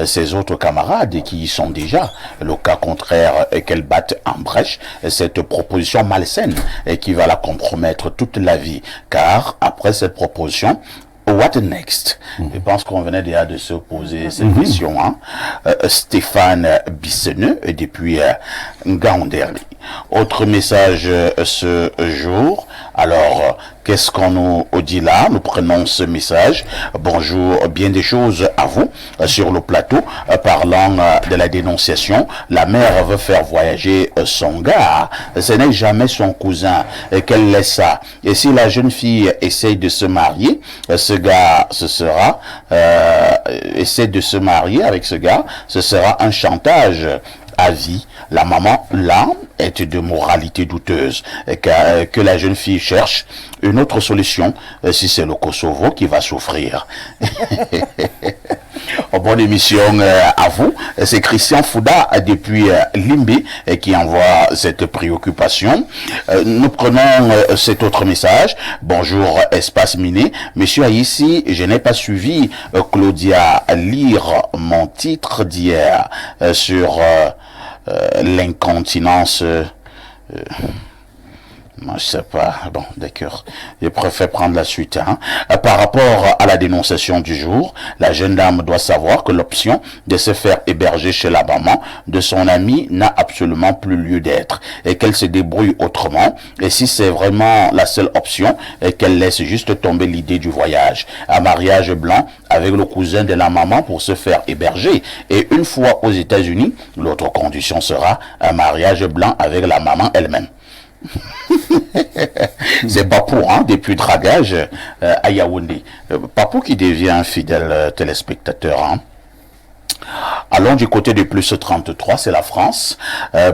ses autres camarades qui y sont déjà. Le cas contraire est qu'elle batte en brèche cette proposition malsaine et qui va la compromettre toute la vie. Car après cette proposition, what next? Je pense qu'on venait déjà de se poser cette question. Hein? Stéphane Bissenneux depuis Ngaoundéré. Autre message ce jour. Alors, qu'est-ce qu'on nous dit là? Nous prenons ce message. Bonjour, bien des choses à vous sur le plateau. Parlant de la dénonciation, la mère veut faire voyager son gars. Ce n'est jamais son cousin qu'elle laisse ça. Et si la jeune fille essaye de se marier, ce gars, essaie de se marier avec ce gars, ce sera un chantage à vie. La maman, là, est de moralité douteuse. Que la jeune fille cherche une autre solution si c'est le Kosovo qui va souffrir. Bonne émission à vous. C'est Christian Fouda depuis Limbe qui envoie cette préoccupation. Nous prenons cet autre message. Bonjour, espace miné. Monsieur Aïssi, je n'ai pas suivi Claudia lire mon titre d'hier sur l'incontinence. Moi, je sais pas. Bon, d'accord. Je préfère prendre la suite. Hein. Par rapport à la dénonciation du jour, la jeune dame doit savoir que l'option de se faire héberger chez la maman de son ami n'a absolument plus lieu d'être et qu'elle se débrouille autrement. Et si c'est vraiment la seule option, et qu'elle laisse juste tomber l'idée du voyage. Un mariage blanc avec le cousin de la maman pour se faire héberger. Et une fois aux États-Unis, l'autre condition sera un mariage blanc avec la maman elle-même. C'est Papou, hein, depuis Dragage à Yaoundé. Papou qui devient un fidèle téléspectateur. Hein. Allons du côté du plus 33, c'est la France.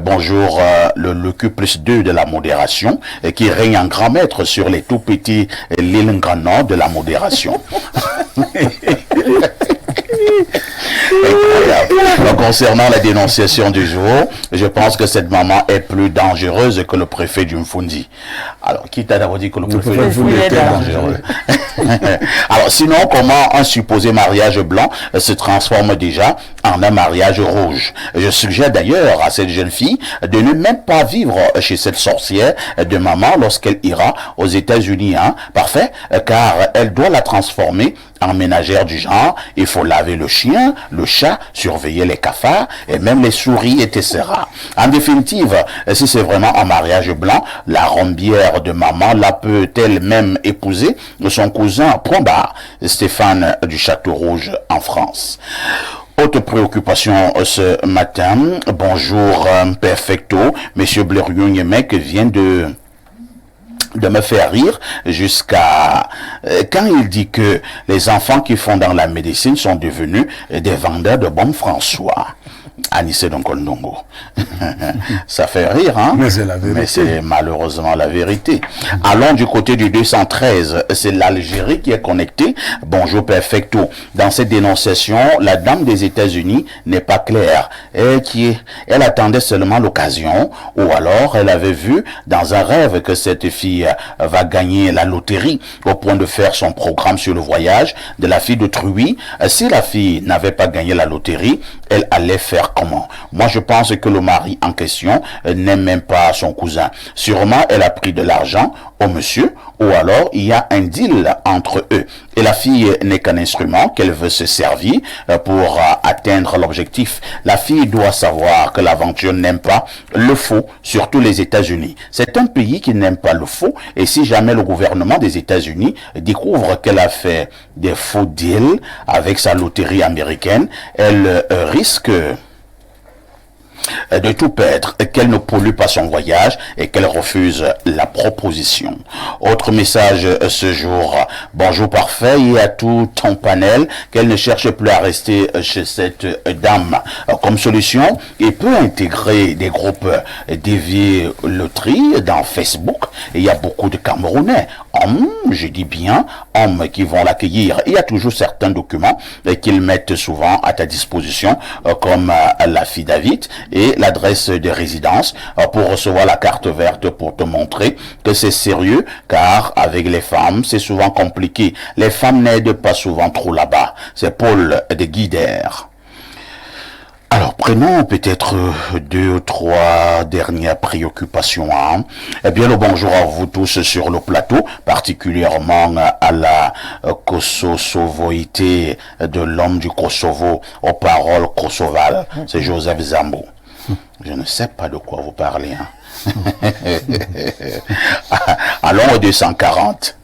Bonjour, le Q plus 2 de la modération, qui règne en grand maître sur les tout petits l'île grand nord de la modération. Donc, concernant la dénonciation du jour, je pense que cette maman est plus dangereuse que le préfet du Mfundi. Alors, qui t'a d'abord dit que le préfet du Mfundi était dangereux? Alors, sinon, comment un supposé mariage blanc se transforme déjà en un mariage rouge? Je suggère d'ailleurs à cette jeune fille de ne même pas vivre chez cette sorcière de maman lorsqu'elle ira aux États-Unis. Hein? Parfait, car elle doit la transformer en ménagère du genre. Il faut laver le chien, le chat, surveiller les cafards et même les souris, etc. En définitive, si c'est vraiment un mariage blanc, la rombière de maman la peut-elle même épouser son cousin point barre, Stéphane du Château Rouge en France. Autre préoccupation ce matin. Bonjour, perfecto. Monsieur Blériot-Niemek vient de me faire rire jusqu'à quand il dit que les enfants qui font dans la médecine sont devenus des vendeurs de bombes François. Anissé Donkolndongo. Ça fait rire, hein?
Mais c'est la vérité.
Mais c'est malheureusement la vérité. Allons du côté du 213. C'est l'Algérie qui est connectée. Bonjour, perfecto. Dans cette dénonciation, la dame des États-Unis n'est pas claire. Elle attendait seulement l'occasion, ou alors elle avait vu dans un rêve que cette fille va gagner la loterie au point de faire son programme sur le voyage de la fille d'autrui. Si la fille n'avait pas gagné la loterie, elle allait faire comment? Moi, je pense que le mari en question n'aime même pas son cousin. Sûrement, elle a pris de l'argent au monsieur, ou alors il y a un deal entre eux. Et la fille n'est qu'un instrument qu'elle veut se servir pour atteindre l'objectif. La fille doit savoir que l'aventure n'aime pas le faux, surtout les États-Unis. C'est un pays qui n'aime pas le faux, et si jamais le gouvernement des États-Unis découvre qu'elle a fait des faux deals avec sa loterie américaine, elle risque de tout perdre, qu'elle ne pollue pas son voyage et qu'elle refuse la proposition. Autre message ce jour. Bonjour parfait et à tout ton panel, qu'elle ne cherche plus à rester chez cette dame. Comme solution, il peut intégrer des groupes déviés loterie dans Facebook. Il y a beaucoup de Camerounais, hommes, je dis bien, hommes qui vont l'accueillir. Il y a toujours certains documents qu'ils mettent souvent à ta disposition, comme l'affidavit et l'adresse de résidence pour recevoir la carte verte pour te montrer que c'est sérieux, car avec les femmes, c'est souvent compliqué. Les femmes n'aident pas souvent trop là-bas. C'est Paul de Guidère. Alors, prenons peut-être 2 ou 3 dernières préoccupations. Hein. Eh bien, le bonjour à vous tous sur le plateau, particulièrement à la kosovoïté de l'homme du Kosovo, aux paroles kosovales. C'est Joseph Zambo. Je ne sais pas de quoi vous parlez. Hein. Allons au 240.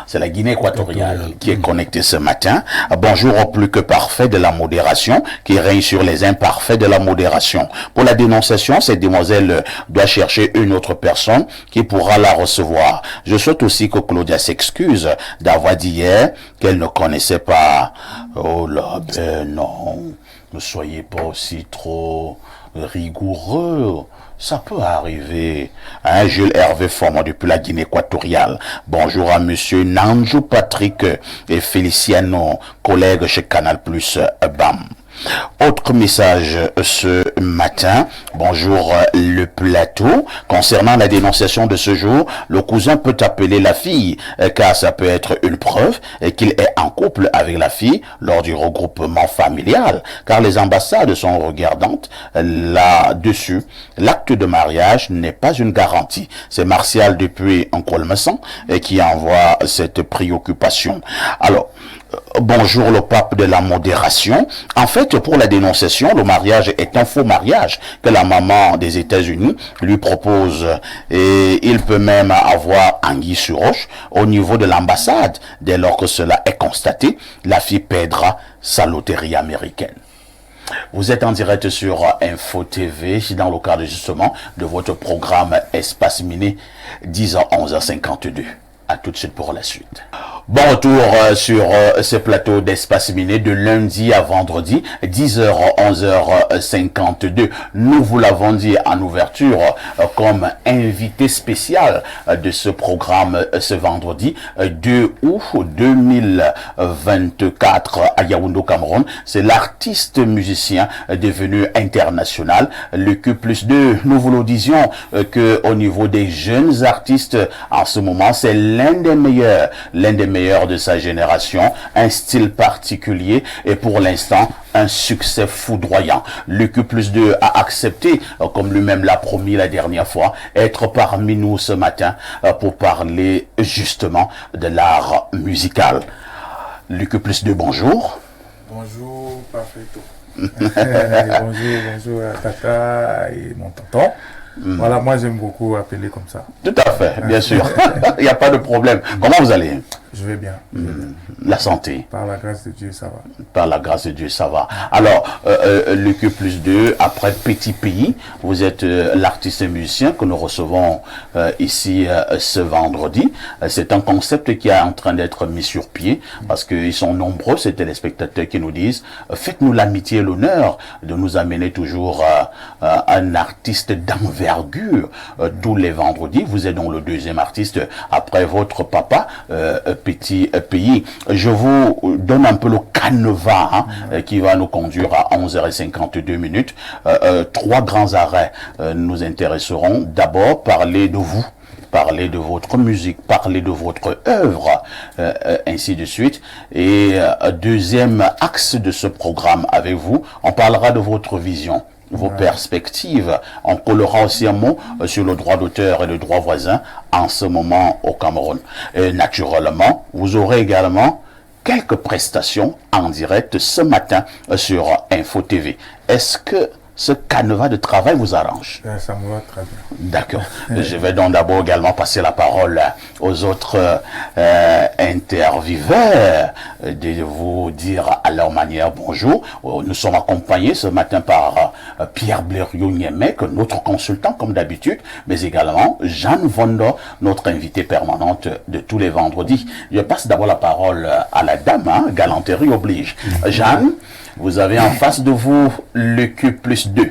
C'est la Guinée équatoriale qui est connectée ce matin. Bonjour au plus que parfait de la modération qui règne sur les imparfaits de la modération. Pour la dénonciation, cette demoiselle doit chercher une autre personne qui pourra la recevoir. Je souhaite aussi que Claudia s'excuse d'avoir dit hier qu'elle ne connaissait pas. Oh là, ben non. ne soyez pas aussi trop rigoureux. Ça peut arriver. Hein, Jules Hervé Formand depuis la Guinée équatoriale. Bonjour à monsieur Nanjou Patrick et Feliciano, collègues chez Canal+, BAM. Autre message ce matin. Bonjour le plateau. Concernant la dénonciation de ce jour, le cousin peut appeler la fille car ça peut être une preuve qu'il est en couple avec la fille lors du regroupement familial car les ambassades sont regardantes là-dessus. L'acte de mariage n'est pas une garantie. C'est Martial depuis Colmesson qui envoie cette préoccupation. Alors, bonjour le pape de la modération. En fait, pour la dénonciation, le mariage est un faux mariage que la maman des États-Unis lui propose. Et il peut même avoir anguille sur roche au niveau de l'ambassade. Dès lors que cela est constaté, la fille perdra sa loterie américaine. Vous êtes en direct sur Info TV dans le cadre justement de votre programme Espace Miné 10h 11h52. À tout de suite pour la suite. Bon retour sur ce plateau d'Espace Miné de lundi à vendredi, 10h, 11h52. Nous vous l'avons dit en ouverture comme invité spécial de ce programme ce vendredi 2 août 2024 à Yaoundé, au Cameroun. C'est l'artiste musicien devenu international, le Q+2. Nous vous le disions que au niveau des jeunes artistes en ce moment, c'est l'un des meilleurs de sa génération, un style particulier et pour l'instant un succès foudroyant. Le Q+2 a accepté, comme lui-même l'a promis la dernière fois, être parmi nous ce matin pour parler justement de l'art musical. Le Q+2, bonjour.
Bonjour, Parfeito. bonjour à Tata et mon tonton. Voilà, moi j'aime beaucoup appeler comme ça.
Tout à fait, bien sûr. Il n'y a pas de problème. Comment vous allez?
Je vais bien.
La santé.
Par la grâce de Dieu, ça va.
Par la grâce de Dieu, ça va. Alors, le Q+2, après Petit Pays, vous êtes l'artiste musicien que nous recevons ici ce vendredi. C'est un concept qui est en train d'être mis sur pied parce qu'ils sont nombreux, ces téléspectateurs qui nous disent faites-nous l'amitié et l'honneur de nous amener toujours un artiste d'envergure tous les vendredis. Vous êtes donc le deuxième artiste après votre papa, Petit Pays. Je vous donne un peu le canevas qui va nous conduire à 11h52. Trois grands arrêts nous intéresseront. D'abord, parler de vous. Parler de votre musique, parler de votre œuvre, ainsi de suite. Et deuxième axe de ce programme avec vous, on parlera de votre vision, vos perspectives. On collera aussi un mot sur le droit d'auteur et le droit voisin en ce moment au Cameroun. Et naturellement, vous aurez également quelques prestations en direct ce matin sur Info TV. Est-ce que ce canevas de travail vous arrange?
Ça me va très bien.
D'accord. Je vais donc d'abord également passer la parole aux autres intervieweurs de vous dire à leur manière bonjour. Nous sommes accompagnés ce matin par Pierre Blériot-Niemek, notre consultant comme d'habitude, mais également Jeanne Vondo, notre invitée permanente de tous les vendredis. Je passe d'abord la parole à la dame, galanterie oblige. Jeanne, vous avez en face de vous le Q+2.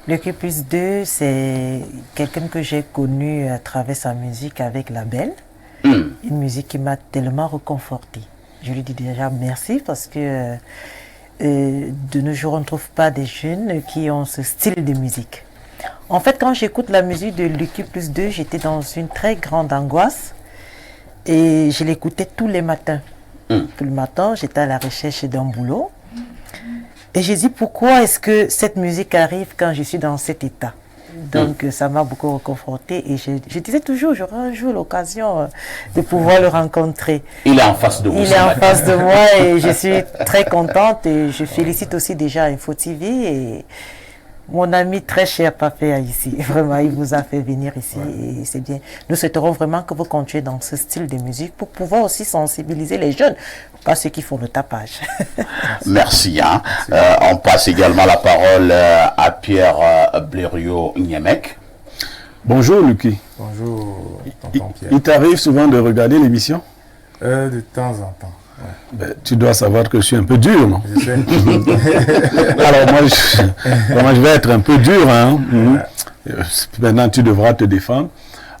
Le Q+2, c'est quelqu'un que j'ai connu à travers sa musique avec La Belle. Une musique qui m'a tellement reconfortée. Je lui dis déjà merci parce que de nos jours, on ne trouve pas des jeunes qui ont ce style de musique. En fait, quand j'écoute la musique de le Q+2, j'étais dans une très grande angoisse et je l'écoutais tous les matins. Tout le matin, j'étais à la recherche d'un boulot. Et j'ai dit, pourquoi est-ce que cette musique arrive quand je suis dans cet état? Donc, ça m'a beaucoup reconforté. Et je disais toujours, j'aurai un jour l'occasion de pouvoir le rencontrer.
Il est en face de vous.
Il est en face de moi et je suis très contente. Et je félicite aussi déjà Info TV et mon ami très cher Papé ici. Vraiment, il vous a fait venir ici et c'est bien. Nous souhaiterons vraiment que vous continuez dans ce style de musique pour pouvoir aussi sensibiliser les jeunes, pas ceux qui font le tapage.
Merci. On passe également la parole à Pierre Blériot-Niemek.
Bonjour Lucky.
Bonjour, tonton Pierre.
Il t'arrive souvent de regarder l'émission?
De temps en temps.
Ben, tu dois savoir que je suis un peu dur, non?
Je sais.
Alors moi, je vais être un peu dur. Hein. Maintenant, tu devras te défendre.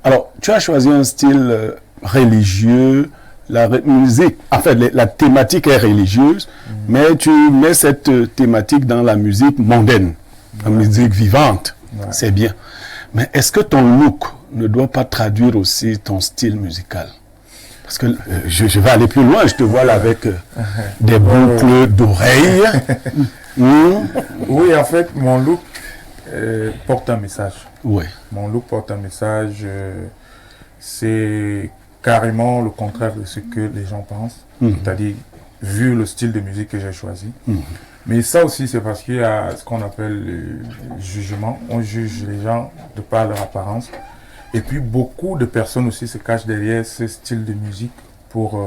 Alors, tu as choisi un style religieux. La musique, en fait, la thématique est religieuse, mais tu mets cette thématique dans la musique mondaine, la musique vivante. C'est bien. Mais est-ce que ton look ne doit pas traduire aussi ton style musical? Parce que je vais aller plus loin, je te vois là avec des boucles d'oreilles.
Oui, en fait, mon look porte un message.
Oui.
Mon look porte un message. C'est carrément le contraire de ce que les gens pensent. C'est-à-dire, vu le style de musique que j'ai choisi. Mais ça aussi, c'est parce qu'il y a ce qu'on appelle le jugement. On juge les gens de par leur apparence. Et puis, beaucoup de personnes aussi se cachent derrière ce style de musique pour...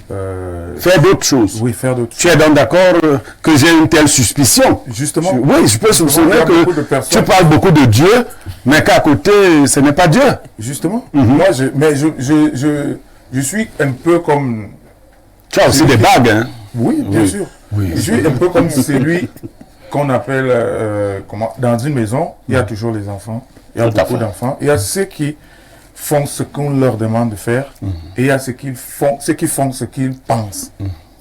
faire d'autres choses.
Oui, faire d'autres
Tu
choses.
es donc d'accord que j'ai une telle suspicion?
Justement.
Oui, je peux soupçonner
beaucoup de
que
personnes.
tu parles beaucoup de Dieu, mais qu'à côté, ce n'est pas Dieu.
Justement. Moi, je suis un peu comme...
Tu as aussi des bagues, hein?
Oui, bien
Oui.
sûr.
Oui.
Je suis un peu comme celui qu'on appelle... dans une maison, il y a toujours les enfants. Il y a
Tout à
beaucoup
fait.
d'enfants. Il y a ceux qui font ce qu'on leur demande de faire. Et il y a ceux qui font ce qu'ils pensent.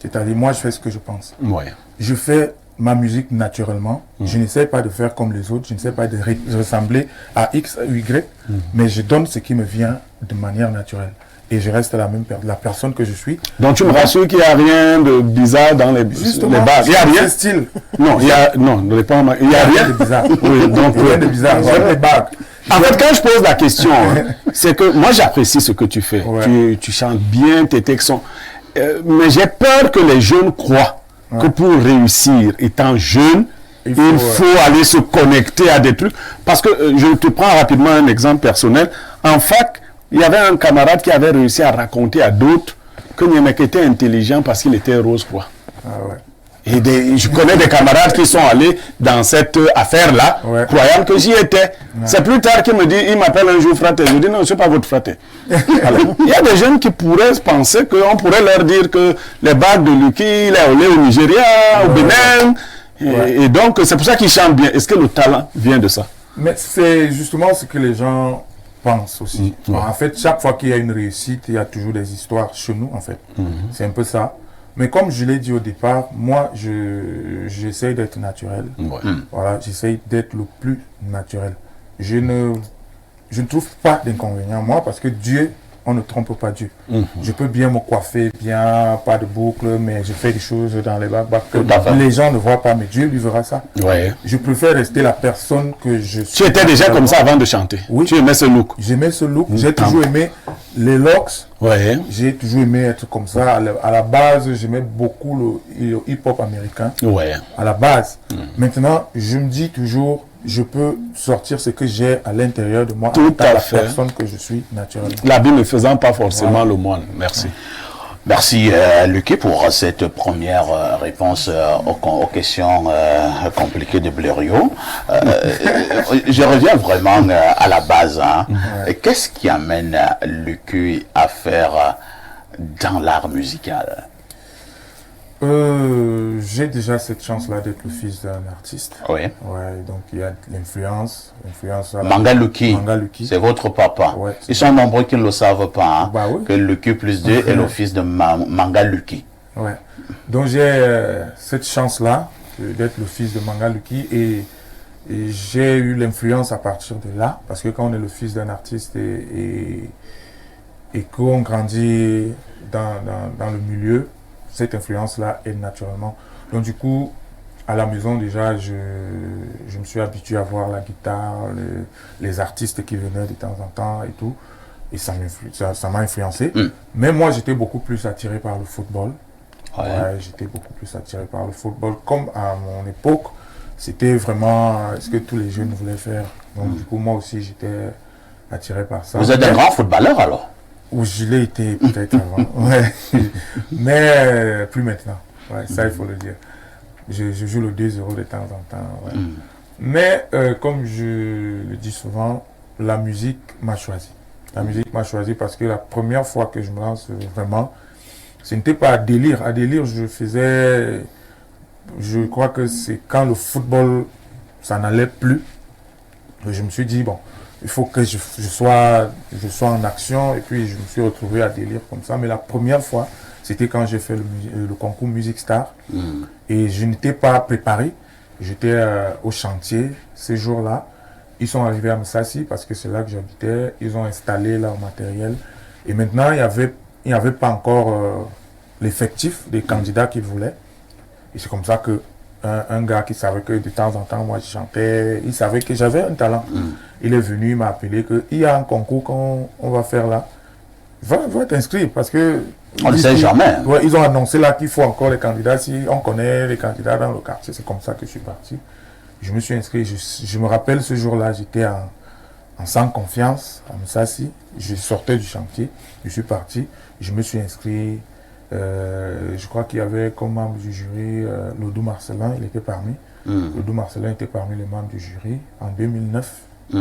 C'est-à-dire, moi, je fais ce que je pense.
Ouais.
Je fais ma musique naturellement. Je n'essaie pas de faire comme les autres. Je n'essaie pas de ressembler à X ou Y. Mais je donne ce qui me vient de manière naturelle. Et je reste la personne que je suis.
Donc tu me rassures qu'il n'y a rien de bizarre dans les bagues. Il n'y a rien.
Style.
Non, ne réponds pas. Il n'y a rien
de bizarre.
Oui, donc,
Rien de bizarre. J'aime les bagues.
En fait, quand je pose la question, c'est que moi j'apprécie ce que tu fais.
Ouais.
Tu chantes bien, tes textes sont... mais j'ai peur que les jeunes croient que pour réussir, étant jeune, il faut aller se connecter à des trucs. Parce que je te prends rapidement un exemple personnel. En fac, il y avait un camarade qui avait réussi à raconter à d'autres que Niémec était intelligent parce qu'il était rose quoi.
Ah ouais.
Et je connais des camarades qui sont allés dans cette affaire-là, croyant que j'y étais. C'est plus tard qu'il me dit, il m'appelle un jour frère. Je dis non, je ne suis pas votre frère. Alors, il y a des jeunes qui pourraient penser qu'on pourrait leur dire que les bagues de Lucky, il est allé au Nigeria, au Bénin. Et donc, c'est pour ça qu'ils chantent bien. Est-ce que le talent vient de ça?
Mais c'est justement ce que les gens pensent aussi. En fait, chaque fois qu'il y a une réussite, il y a toujours des histoires chez nous, en fait. C'est un peu ça. Mais comme je l'ai dit au départ, moi, j'essaie d'être naturel. Voilà, j'essaie d'être le plus naturel. Je ne trouve pas d'inconvénient, moi, parce que Dieu, on ne trompe pas Dieu. Je peux bien me coiffer, bien, pas de boucle, mais je fais des choses dans les bagues que les gens ne voient pas, mais Dieu lui verra ça.
Ouais.
Je préfère rester la personne que je suis.
Tu étais déjà comme ça avant de chanter?
Oui.
Tu aimais ce look?
J'aimais ce look. J'ai toujours aimé les locks.
Ouais.
J'ai toujours aimé être comme ça. À la base, j'aimais beaucoup le hip-hop américain.
Ouais.
À la base. Maintenant, je me dis toujours, je peux sortir ce que j'ai à l'intérieur de moi.
Tout à
la
fait.
personne que je suis naturellement.
L'habit ne faisant pas forcément le moine. Merci.
Merci Lucky pour cette première réponse aux questions compliquées de Blériot. Je reviens vraiment à la base. Hein. Qu'est-ce qui amène Lucky à faire dans l'art musical?
J'ai déjà cette chance-là d'être le fils d'un artiste.
Oui.
Ouais, donc il y a l'influence.
Manga Lucky,
c'est
votre papa.
Ouais,
ils sont nombreux qui ne le savent pas. Hein,
bah oui.
Que Lucky plus 2 est le fils de Manga Lucky.
Ouais. Donc j'ai cette chance-là d'être le fils de Manga Lucky et j'ai eu l'influence à partir de là. Parce que quand on est le fils d'un artiste et qu'on grandit dans le milieu, cette influence-là est naturellement. Donc du coup, à la maison déjà, je me suis habitué à voir la guitare, les artistes qui venaient de temps en temps et tout. Et ça m'a influencé. Mais moi, j'étais beaucoup plus attiré par le football. Ouais, j'étais beaucoup plus attiré par le football. Comme à mon époque, c'était vraiment ce que tous les jeunes voulaient faire. Donc du coup, moi aussi, j'étais attiré par ça.
Vous êtes un grand footballeur alors?
Où je l'ai été peut-être avant, ouais. Mais plus maintenant, ouais, ça il faut le dire. Je joue le 2-0 de temps en temps. Ouais. Mais comme je le dis souvent, la musique m'a choisi. La musique m'a choisi parce que la première fois que je me lance vraiment, Ce n'était pas à délire. À délire, je crois que c'est quand le football, ça n'allait plus. Je me suis dit, bon, il faut que je sois en action. Et puis, je me suis retrouvé à délire comme ça. Mais la première fois, c'était quand j'ai fait le concours Music Star. Et je n'étais pas préparé. J'étais au chantier ces jours-là. Ils sont arrivés à Msassi parce que c'est là que j'habitais. Ils ont installé leur matériel. Et maintenant, il n'y avait pas encore l'effectif des candidats qu'ils voulaient. Et c'est comme ça que un gars qui savait que de temps en temps, moi, je chantais, il savait que j'avais un talent. Il est venu, il m'a appelé qu'il y a un concours qu'on va faire là. Va t'inscrire parce que...
On ne sait jamais.
Ouais, ils ont annoncé là qu'il faut encore les candidats. Si on connaît les candidats dans le quartier, c'est comme ça que je suis parti. Je me suis inscrit. Je me rappelle ce jour-là, j'étais en sans confiance à Msassi. Je sortais du chantier. Je suis parti. Je me suis inscrit. Je crois qu'il y avait comme membre du jury Lodou Marcelin. Il était parmi. Lodou Marcelin était parmi les membres du jury en 2009. Ouais.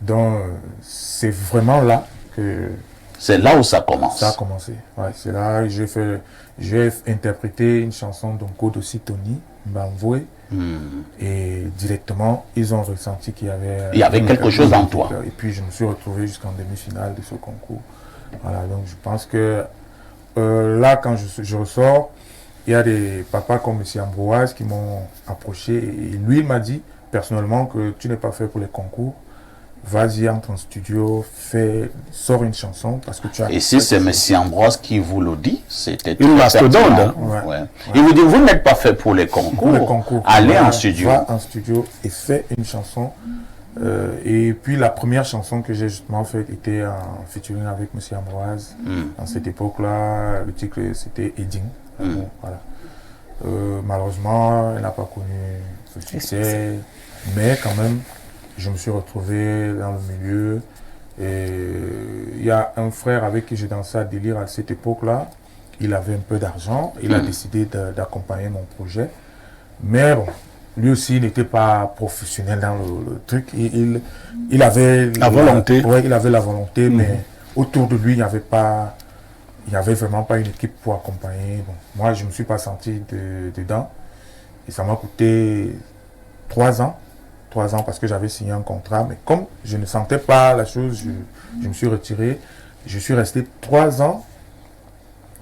Donc, c'est vraiment là que...
C'est là où ça commence.
Ça a commencé. Ouais, c'est là que j'ai interprété une chanson d'Onko de Sitoni, Mbamvoué. Et directement, ils ont ressenti qu'il y avait
quelque chose en toi.
Et puis, je me suis retrouvé jusqu'en demi-finale de ce concours. Voilà, donc je pense que là, quand je ressors, il y a des papas comme M. Ambroise qui m'ont approché. Et lui, il m'a dit personnellement que tu n'es pas fait pour les concours. Vas-y, entre en studio, sors une chanson parce que tu as...
Et si c'est M. Ambroise qui vous le dit, c'était
une mastodonte.
Ouais. Il vous dit, vous n'êtes pas fait pour les concours. Allez en studio.
Va en studio et fais une chanson. Et puis la première chanson que j'ai justement faite était en featuring avec M. Ambroise. À cette époque-là, le titre c'était Edding. Voilà. Malheureusement, elle n'a pas connu ce succès, mais quand même, je me suis retrouvé dans le milieu. Et il y a un frère avec qui j'ai dansé à délire à cette époque-là. Il avait un peu d'argent. Il a décidé d'accompagner mon projet. Mais bon, lui aussi n'était pas professionnel dans le truc. Il avait
la volonté.
Oui, il avait la volonté, mais autour de lui, il n'y avait vraiment pas une équipe pour accompagner. Bon, moi, je ne me suis pas senti dedans. Et ça m'a coûté 3 ans. 3 ans parce que j'avais signé un contrat. Mais comme je ne sentais pas la chose, je me suis retiré. Je suis resté 3 ans.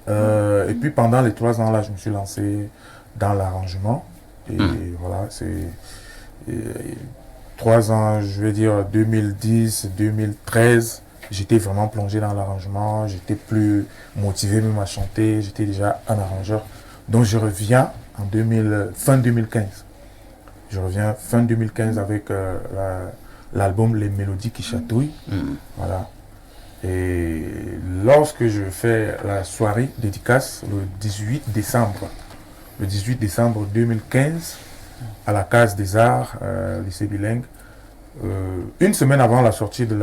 Et puis pendant les 3 ans-là, je me suis lancé dans l'arrangement. Et voilà, c'est 3 ans, je vais dire 2010, 2013. J'étais vraiment plongé dans l'arrangement. J'étais plus motivé même à chanter. J'étais déjà un arrangeur. Donc je reviens fin 2015. Je reviens fin 2015 avec l'album Les Mélodies qui chatouillent. Voilà. Et lorsque je fais la soirée dédicace le 18 décembre 2015, à la Case des Arts, lycée bilingue, une semaine avant la sortie de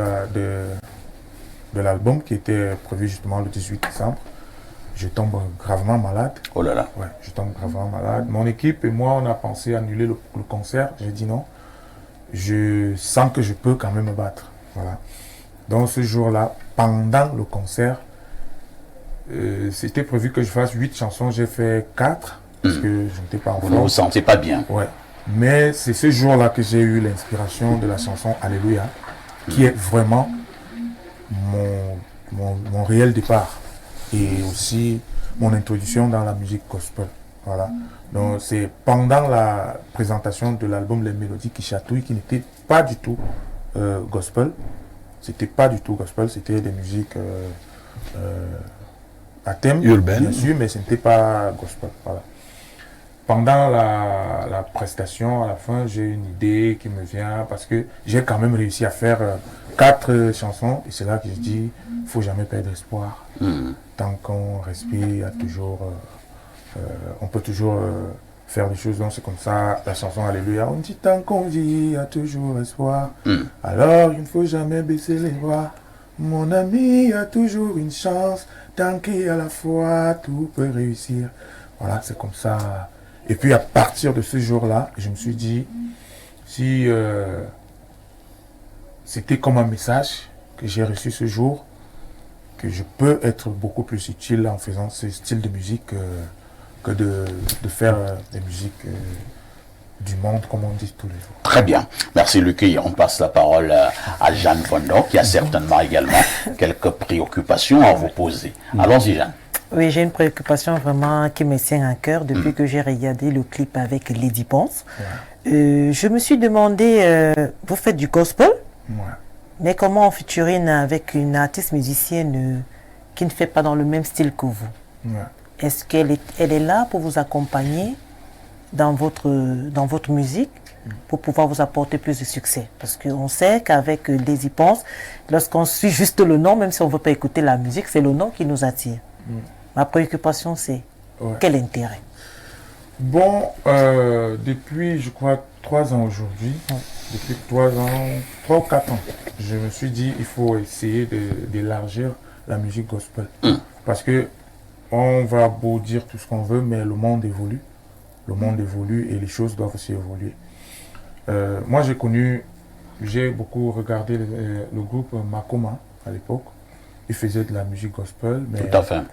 l'album qui était prévu justement le 18 décembre, je tombe gravement malade.
Oh là là.
Ouais, je tombe gravement malade. Mon équipe et moi, on a pensé annuler le concert. J'ai dit non. Je sens que je peux quand même me battre. Voilà. Donc ce jour-là, pendant le concert, c'était prévu que je fasse 8 chansons. J'ai fait 4 parce que je n'étais pas en forme.
Vous ne vous sentez pas bien.
Ouais. Mais c'est ce jour-là que j'ai eu l'inspiration de la chanson Alléluia, qui est vraiment mon réel départ. Et aussi mon introduction dans la musique gospel. Voilà. Donc c'est pendant la présentation de l'album Les Mélodies qui chatouillent, qui n'était pas du tout gospel. C'était pas du tout gospel, c'était des musiques à thème
urbaine,
bien sûr, mais ce n'était pas gospel. Voilà. Pendant la prestation, à la fin, j'ai une idée qui me vient parce que j'ai quand même réussi à faire 4 chansons. Et c'est là que je dis, il ne faut jamais perdre espoir. Tant qu'on respire, il y a toujours, on peut toujours faire des choses. Donc c'est comme ça, la chanson Alléluia. On dit tant qu'on vit, il y a toujours espoir. Alors il ne faut jamais baisser les bras. Mon ami, il y a toujours une chance. Tant qu'il y a la foi, tout peut réussir. Voilà, c'est comme ça. Et puis à partir de ce jour-là, je me suis dit, si c'était comme un message que j'ai reçu ce jour, que je peux être beaucoup plus utile en faisant ce style de musique que de faire des musiques du monde, comme on dit tous les jours.
Très bien. Merci Lucky. On passe la parole à Jeanne Fondon, qui a certainement également quelques préoccupations à vous poser. Allons-y, Jeanne.
Oui, j'ai une préoccupation vraiment qui me tient à cœur depuis que j'ai regardé le clip avec Lady Ponce. Je me suis demandé, vous faites du gospel, mais comment on featurine avec une artiste musicienne qui ne fait pas dans le même style que vous? Est-ce qu'elle est là pour vous accompagner dans votre musique pour pouvoir vous apporter plus de succès? Parce qu'on sait qu'avec Lady Ponce, lorsqu'on suit juste le nom, même si on ne veut pas écouter la musique, c'est le nom qui nous attire. Ma préoccupation, c'est quel intérêt?
Bon, depuis, je crois, 3 ans aujourd'hui, depuis 3 ou 4 ans, je me suis dit il faut essayer d'élargir la musique gospel. Parce que on va beau dire tout ce qu'on veut, mais le monde évolue. Le monde évolue et les choses doivent aussi évoluer. Moi, j'ai beaucoup regardé le groupe Makoma à l'époque. Ils faisaient de la musique gospel, mais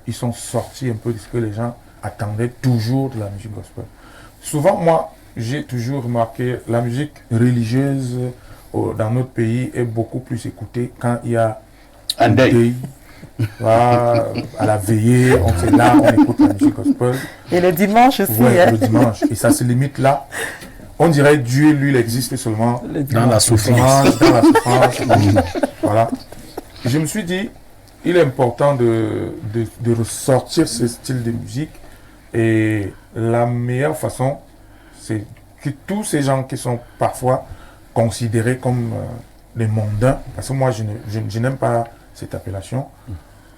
ils sont sortis un peu de ce que les gens attendaient toujours de la musique gospel. Souvent, moi, j'ai toujours remarqué la musique religieuse dans notre pays est beaucoup plus écoutée quand il y a un deuil. À la veillée, on fait là, on écoute la musique gospel.
Et le dimanche aussi.
Ouais, le dimanche. Et ça se limite là. On dirait Dieu, lui, il existe seulement
dans la souffrance.
Dans la souffrance. Voilà. Et je me suis dit, il est important de ressortir ce style de musique. Et la meilleure façon, c'est que tous ces gens qui sont parfois considérés comme des mondains, parce que moi, je n'aime pas cette appellation.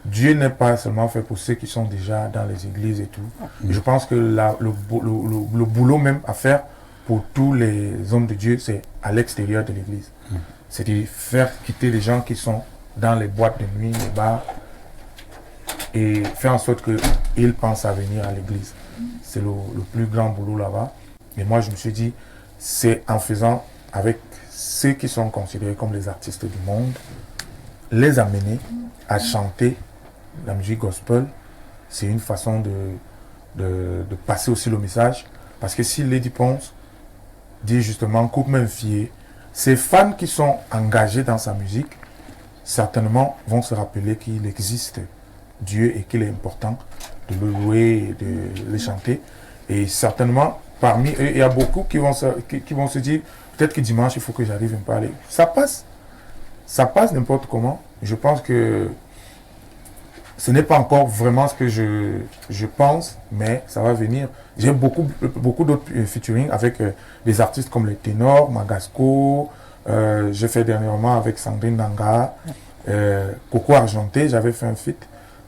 Dieu n'est pas seulement fait pour ceux qui sont déjà dans les églises et tout. Et je pense que le boulot même à faire pour tous les hommes de Dieu, c'est à l'extérieur de l'église. C'est de faire quitter les gens qui sont dans les boîtes de nuit, les bars, et faire en sorte qu'ils pensent à venir à l'église. C'est le plus grand boulot là-bas. Et moi, je me suis dit, c'est en faisant avec ceux qui sont considérés comme les artistes du monde, les amener à chanter la musique gospel. C'est une façon de passer aussi le message. Parce que si Lady Ponce dit justement coupe main fiée, ces fans qui sont engagés dans sa musique, certainement vont se rappeler qu'il existe Dieu et qu'il est important de le louer et de le chanter. Et certainement, parmi eux, il y a beaucoup qui vont se dire, peut-être que dimanche, il faut que j'arrive un peu à aller. Ça passe n'importe comment. Je pense que ce n'est pas encore vraiment ce que je pense, mais ça va venir. J'ai beaucoup d'autres featuring avec des artistes comme les ténors, Magasco, j'ai fait dernièrement avec Sandrine Nanga, Coco Argenté, j'avais fait un feat.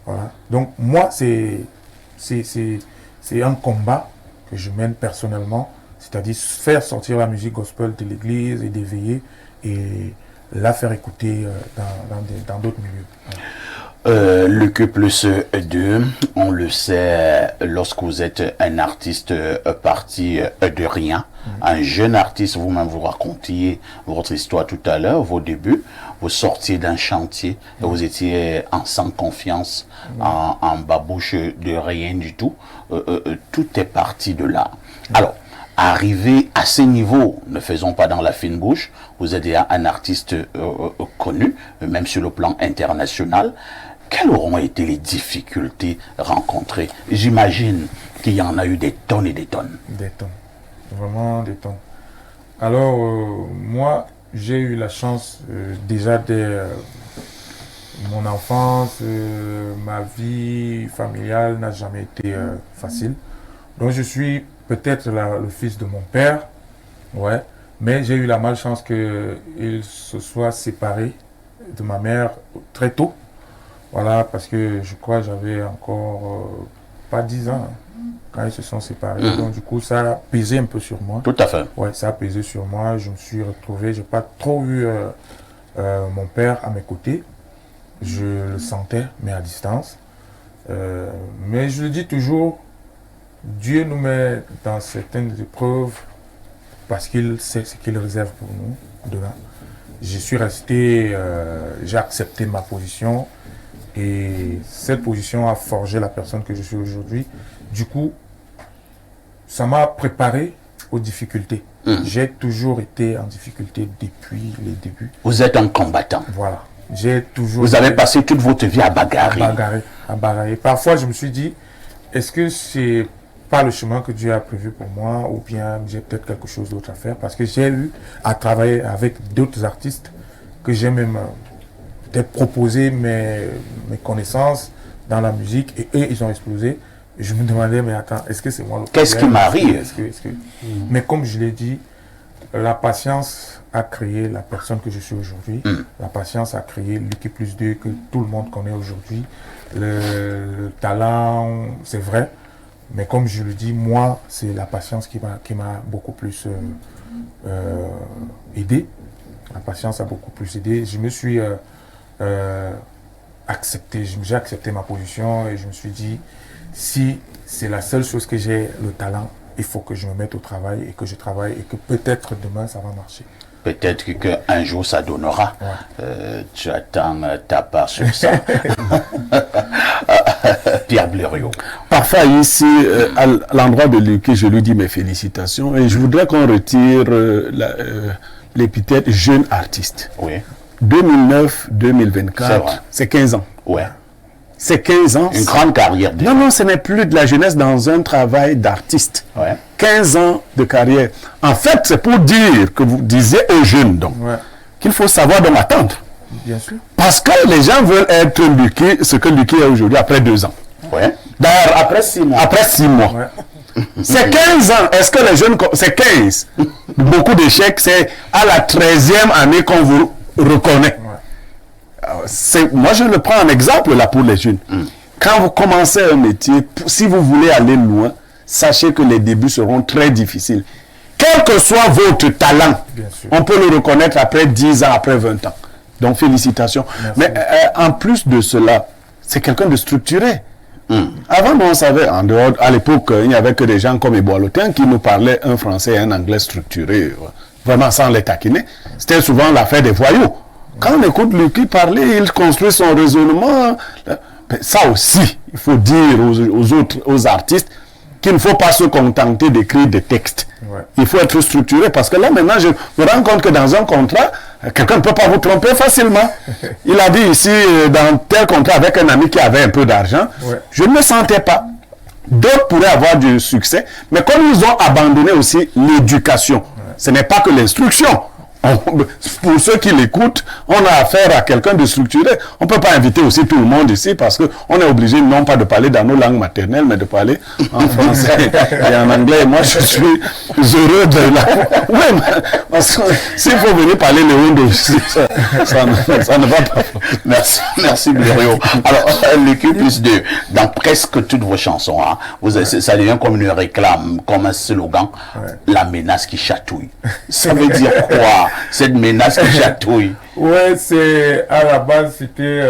Voilà. Donc moi, c'est un combat que je mène personnellement, c'est-à-dire faire sortir la musique gospel de l'église et d'éveiller et la faire écouter dans d'autres milieux.
Le Q+2, on le sait, lorsque vous êtes un artiste parti de rien, un jeune artiste, vous-même vous racontiez votre histoire tout à l'heure, vos débuts, vous sortiez d'un chantier, vous étiez en sans confiance, en babouche de rien du tout, tout est parti de là. Alors, arrivé à ces niveaux, ne faisons pas dans la fine bouche, vous êtes un artiste connu, même sur le plan international. Quelles auront été les difficultés rencontrées? J'imagine qu'il y en a eu des tonnes et des tonnes.
Des tonnes, vraiment des tonnes. Alors, moi, j'ai eu la chance déjà dès mon enfance, ma vie familiale n'a jamais été facile. Donc, je suis peut-être le fils de mon père, ouais, mais j'ai eu la malchance qu'il se soit séparé de ma mère très tôt. Voilà, parce que je crois que j'avais encore pas 10 ans quand ils se sont séparés. Donc du coup, ça a pesé un peu sur moi.
Tout à fait.
Ouais, ça a pesé sur moi. Je me suis retrouvé, j'ai pas trop eu mon père à mes côtés. Je le sentais, mais à distance. Mais je le dis toujours, Dieu nous met dans certaines épreuves parce qu'il sait ce qu'il réserve pour nous dedans. Je suis resté, j'ai accepté ma position. Et cette position a forgé la personne que je suis aujourd'hui. Du coup, ça m'a préparé aux difficultés. J'ai toujours été en difficulté depuis les débuts.
Vous êtes un combattant.
Voilà. J'ai toujours...
Vous avez passé toute votre vie à bagarrer.
À bagarrer. Parfois, je me suis dit, est-ce que c'est pas le chemin que Dieu a prévu pour moi, ou bien j'ai peut-être quelque chose d'autre à faire, parce que j'ai eu à travailler avec d'autres artistes que j'ai même peut-être proposé mes connaissances dans la musique, et eux, ils ont explosé. Et je me demandais, mais attends, est-ce que c'est moi le problème?
Qu'est-ce qui m'arrive?
Mais comme je l'ai dit, la patience a créé la personne que je suis aujourd'hui. La patience a créé Lucky Plus 2 que tout le monde connaît aujourd'hui. Le talent, c'est vrai. Mais comme je le dis, moi, c'est la patience qui m'a beaucoup plus aidé. La patience a beaucoup plus aidé. Je me suis accepté, j'ai accepté ma position et je me suis dit, si c'est la seule chose que j'ai, le talent, il faut que je me mette au travail et que je travaille et que peut-être demain ça va marcher.
Peut-être qu'un jour ça donnera. Ouais. Tu attends ta part sur ça. Pierre Blériot.
Parfois ici, à l'endroit de Lucky, je lui dis mes félicitations et je voudrais qu'on retire l'épithète jeune artiste.
Oui.
2009-2024, c'est 15 ans.
Ouais.
C'est 15 ans.
Une grande carrière.
Non, non, ce n'est plus de la jeunesse dans un travail d'artiste.
Ouais.
15 ans de carrière. En fait, c'est pour dire que vous disiez aux jeunes, donc, qu'il faut savoir donc attendre.
Bien sûr.
Parce que les gens veulent être Lucky, ce que Lucky est aujourd'hui, après 2 ans.
Ouais.
D'ailleurs, après 6 mois. Après 6 mois. Ouais. C'est 15 ans. Est-ce que les jeunes... C'est 15. Beaucoup d'échecs, c'est à la 13e année qu'on vous reconnaît. Moi, je le prends en exemple là pour les jeunes. Quand vous commencez un métier, si vous voulez aller loin, sachez que les débuts seront très difficiles. Quel que soit votre talent, on peut le reconnaître après 10 ans, après 20 ans. Donc, félicitations. Merci. Mais en plus de cela, c'est quelqu'un de structuré. Avant, on savait, en dehors, à l'époque, il n'y avait que des gens comme Eboalotin qui nous parlaient un français et un anglais structuré, vraiment sans les taquiner. C'était souvent l'affaire des voyous. Quand on écoute Lucky parler, il construit son raisonnement. Ça aussi, il faut dire aux artistes qu'il ne faut pas se contenter d'écrire des textes. Ouais. Il faut être structuré parce que là, maintenant, je me rends compte que dans un contrat, quelqu'un ne peut pas vous tromper facilement. Il a dit ici, dans tel contrat avec un ami qui avait un peu d'argent, je ne me sentais pas. D'autres pourraient avoir du succès, mais comme ils ont abandonné aussi l'éducation, ce n'est pas que l'instruction. Pour ceux qui l'écoutent, on a affaire à quelqu'un de structuré. On ne peut pas inviter aussi tout le monde ici parce qu'on est obligé non pas de parler dans nos langues maternelles, mais de parler en français et en anglais. Moi, je suis heureux de la... Oui, parce que s'il faut venir parler le Hondo ici, ça ne va pas.
Merci Blériot. Alors, Lucky Plus 2, dans presque toutes vos chansons, hein, ça devient comme une réclame, comme un slogan, la menace qui chatouille. Ça veut dire quoi? Cette menace qui chatouille.
Ouais, c'est à la base c'était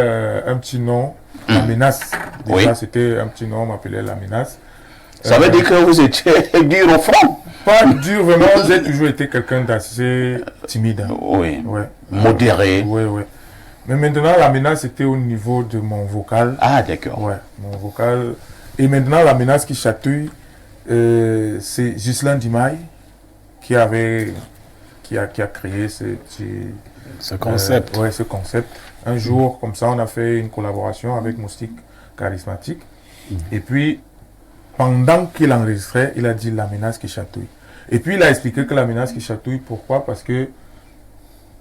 un petit nom, la menace. Déjà c'était un petit nom, on m'appelait la menace.
Ça veut dire que vous étiez dur au front?
Pas dur, vraiment, j'ai toujours été quelqu'un d'assez timide.
Oui. Modéré.
Oui. Mais maintenant la menace était au niveau de mon vocal.
Ah d'accord.
Ouais, mon vocal. Et maintenant la menace qui chatouille, c'est Ghislain Dimaye qui a créé ce
concept.
Ce concept. Un jour, comme ça, on a fait une collaboration avec Moustique Charismatique. Et puis, pendant qu'il enregistrait, il a dit la menace qui chatouille. Et puis, il a expliqué que la menace qui chatouille, pourquoi? Parce que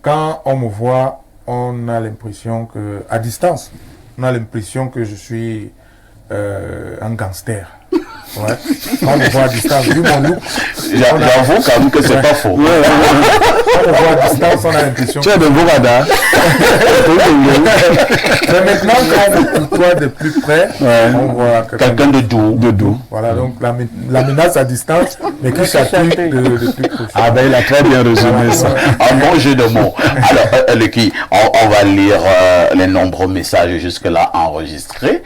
quand on me voit, on a l'impression que, à distance, on a l'impression que je suis un gangster. Ouais. On me voit à distance, vu mon look.
J'avoue quand même que c'est pas faux.
On me voit à distance, on a l'impression.
Tu es de Bogada.
Mais maintenant, quand on me côtoie de plus près, on voit
quelqu'un de doux.
Voilà, donc la menace à distance, mais qui chatouille de plus proche.
Ah ben, il a très bien résumé ça.
Un bon jeu de mots. Alors, Lucky, on va lire les nombreux messages jusque-là enregistrés.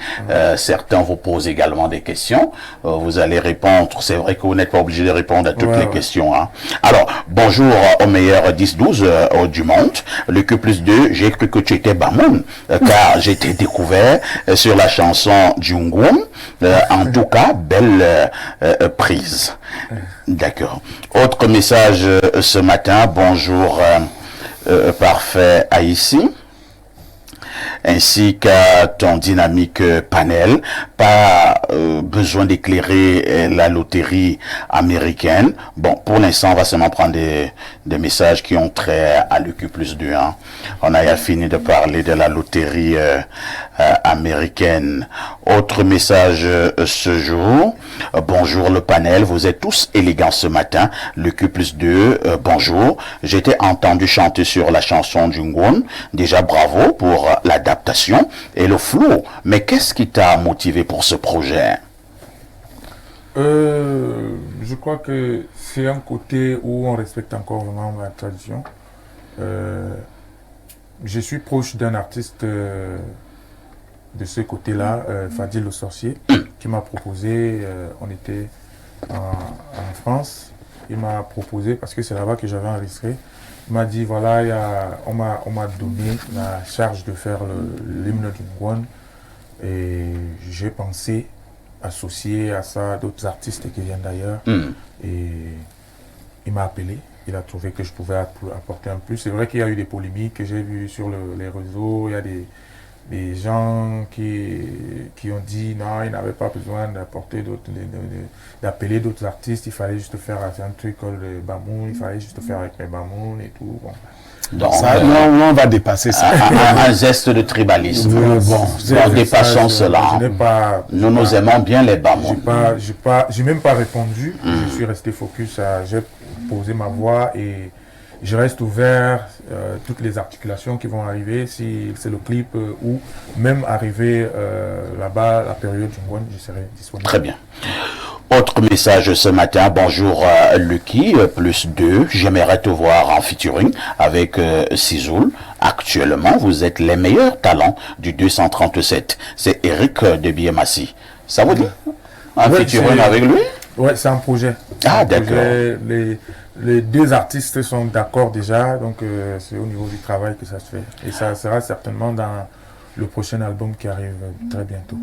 Certains vous posent également des questions. Vous allez répondre. C'est vrai que vous n'êtes pas obligé de répondre à toutes les questions. Hein. Alors, bonjour au meilleur numéro 10-12 du monde, le Q+2, j'ai cru que tu étais Bamoun, car j'ai été découvert sur la chanson Djungwon. En tout cas, belle prise. D'accord. Autre message ce matin, bonjour parfait Haïti, ainsi qu'à ton dynamique panel. Pas besoin d'éclairer la loterie américaine. Bon, pour l'instant, on va seulement prendre des messages qui ont trait à l'EQ+2. Hein. On a fini de parler de la loterie américaine. Autre message ce jour. Bonjour le panel, vous êtes tous élégants ce matin. l'EQ+2, bonjour. J'ai été entendu chanter sur la chanson Jungwon. Déjà bravo pour l'adaptation et le flow. Mais qu'est-ce qui t'a motivé pour ce projet?
Je crois que c'est un côté où on respecte encore vraiment la tradition. Je suis proche d'un artiste de ce côté-là, Fadil le Sorcier, qui m'a proposé, on était en France, il m'a proposé, parce que c'est là-bas que j'avais enregistré, il m'a dit, voilà, on m'a donné la charge de faire l'hymne du Ngwan, et j'ai pensé associer à ça d'autres artistes qui viennent d'ailleurs, et il m'a appelé. Il a trouvé que je pouvais apporter un plus. C'est vrai qu'il y a eu des polémiques que j'ai vues sur les réseaux. Il y a des gens qui ont dit non, il n'avait pas besoin d'appeler d'autres artistes. Il fallait juste faire un truc comme le Bamoun. Il fallait juste faire avec les Bamoun et tout. Bon.
Donc, ça, on va dépasser ça.
Un geste de tribalisme. Dépassons cela. Nous aimons bien les Bamoun.
J'ai même pas répondu. Je suis resté focus. J'ai posé ma voix et je reste ouvert toutes les articulations qui vont arriver, si c'est le clip ou même arriver là-bas, la période du Ngwan, je serai disponible.
Très bien. Autre message ce matin, bonjour Lucky, +2, j'aimerais te voir en featuring avec Sizoul. Actuellement, vous êtes les meilleurs talents du 237. C'est Eric de Biemassi. Ça vous dit? Un featuring avec lui?
Oui, c'est un projet.
D'accord.
Les deux artistes sont d'accord déjà, donc c'est au niveau du travail que ça se fait. Et ça sera certainement dans le prochain album qui arrive très bientôt.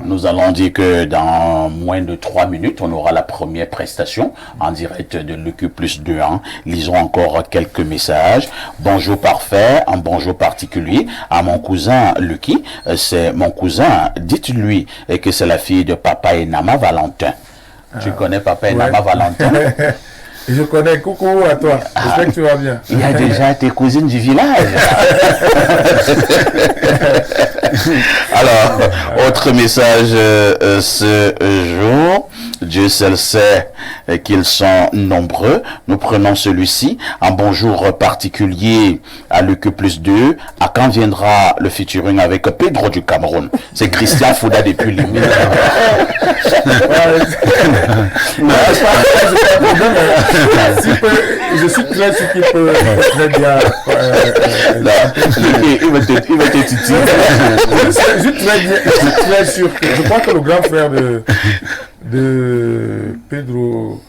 Nous allons dire que dans moins de 3 minutes, on aura la première prestation en direct de l'EQ+2. Hein. Lisons encore quelques messages. Bonjour parfait, un bonjour particulier à mon cousin Lucky. C'est mon cousin, dites-lui que c'est la fille de Papa et Nama Valentin. Tu connais Papa et Nama Valentin?
Je connais, coucou à toi, j'espère que tu vas bien.
Il y a déjà tes cousines du village. Alors, autre message ce jour. Dieu seul sait qu'ils sont nombreux. Nous prenons celui-ci. Un bonjour particulier à l'EQ+2. À quand viendra le featuring avec Pedro du Cameroun? C'est Christian Fouda depuis Limoges.
Je suis très sûr qu'il peut très bien.
Il va te titiller.
Je suis très sûr que je crois que le grand frère de Pedro,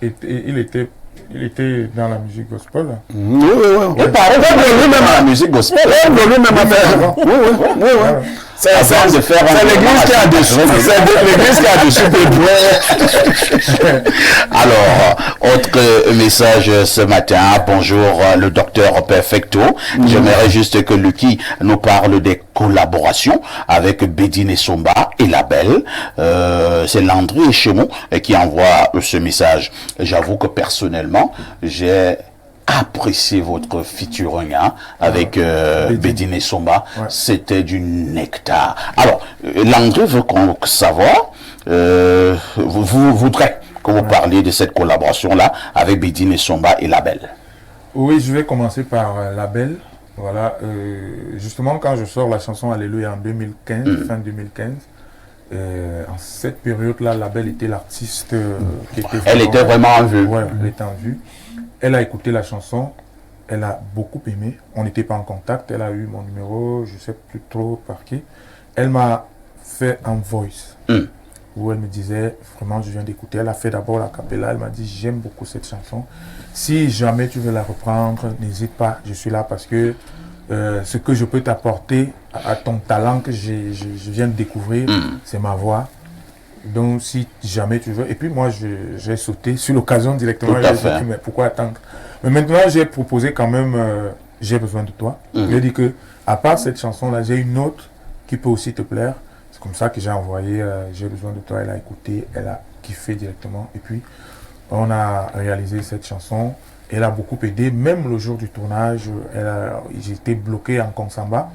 il était dans la musique gospel.
Oui.
Il parlait lui-même à la musique gospel. C'est l'église qui a dessus. C'est l'église qui a dessus. Alors, autre message ce matin. Bonjour, le docteur Perfecto. J'aimerais juste que Lucky nous parle des collaborations avec Bédine et Somba et Label. C'est Landry et Chemon qui envoie ce message. J'avoue que personnellement, j'ai apprécié votre featuring avec Bédine et Somba. Ouais. C'était du nectar. Alors, Landry veut savoir, vous voudrez que vous parliez de cette collaboration-là avec Bédine et Somba et Label.
Oui, je vais commencer par Label. Voilà, justement quand je sors la chanson Alléluia en 2015, fin 2015, en cette période-là, Label était l'artiste qui était vraiment...
Elle était vraiment en vue.
Ouais, elle était en vue. Elle a écouté la chanson, elle a beaucoup aimé. On n'était pas en contact, elle a eu mon numéro, je ne sais plus trop par qui. Elle m'a fait un voice. où elle me disait, vraiment, je viens d'écouter. Elle a fait d'abord la cappella. Elle m'a dit, j'aime beaucoup cette chanson. Si jamais tu veux la reprendre, n'hésite pas. Je suis là parce que ce que je peux t'apporter à ton talent que je viens de découvrir, c'est ma voix. Donc, si jamais tu veux. Et puis, moi, j'ai sauté sur l'occasion directement. J'ai dit, mais pourquoi attendre? Mais maintenant, j'ai proposé quand même, j'ai besoin de toi. J'ai dit que, à part cette chanson-là, j'ai une autre qui peut aussi te plaire. C'est comme ça que j'ai envoyé, j'ai besoin de toi. Elle a écouté, elle a kiffé directement. Et puis, on a réalisé cette chanson. Elle a beaucoup aidé. Même le jour du tournage, j'étais bloqué en Konsamba.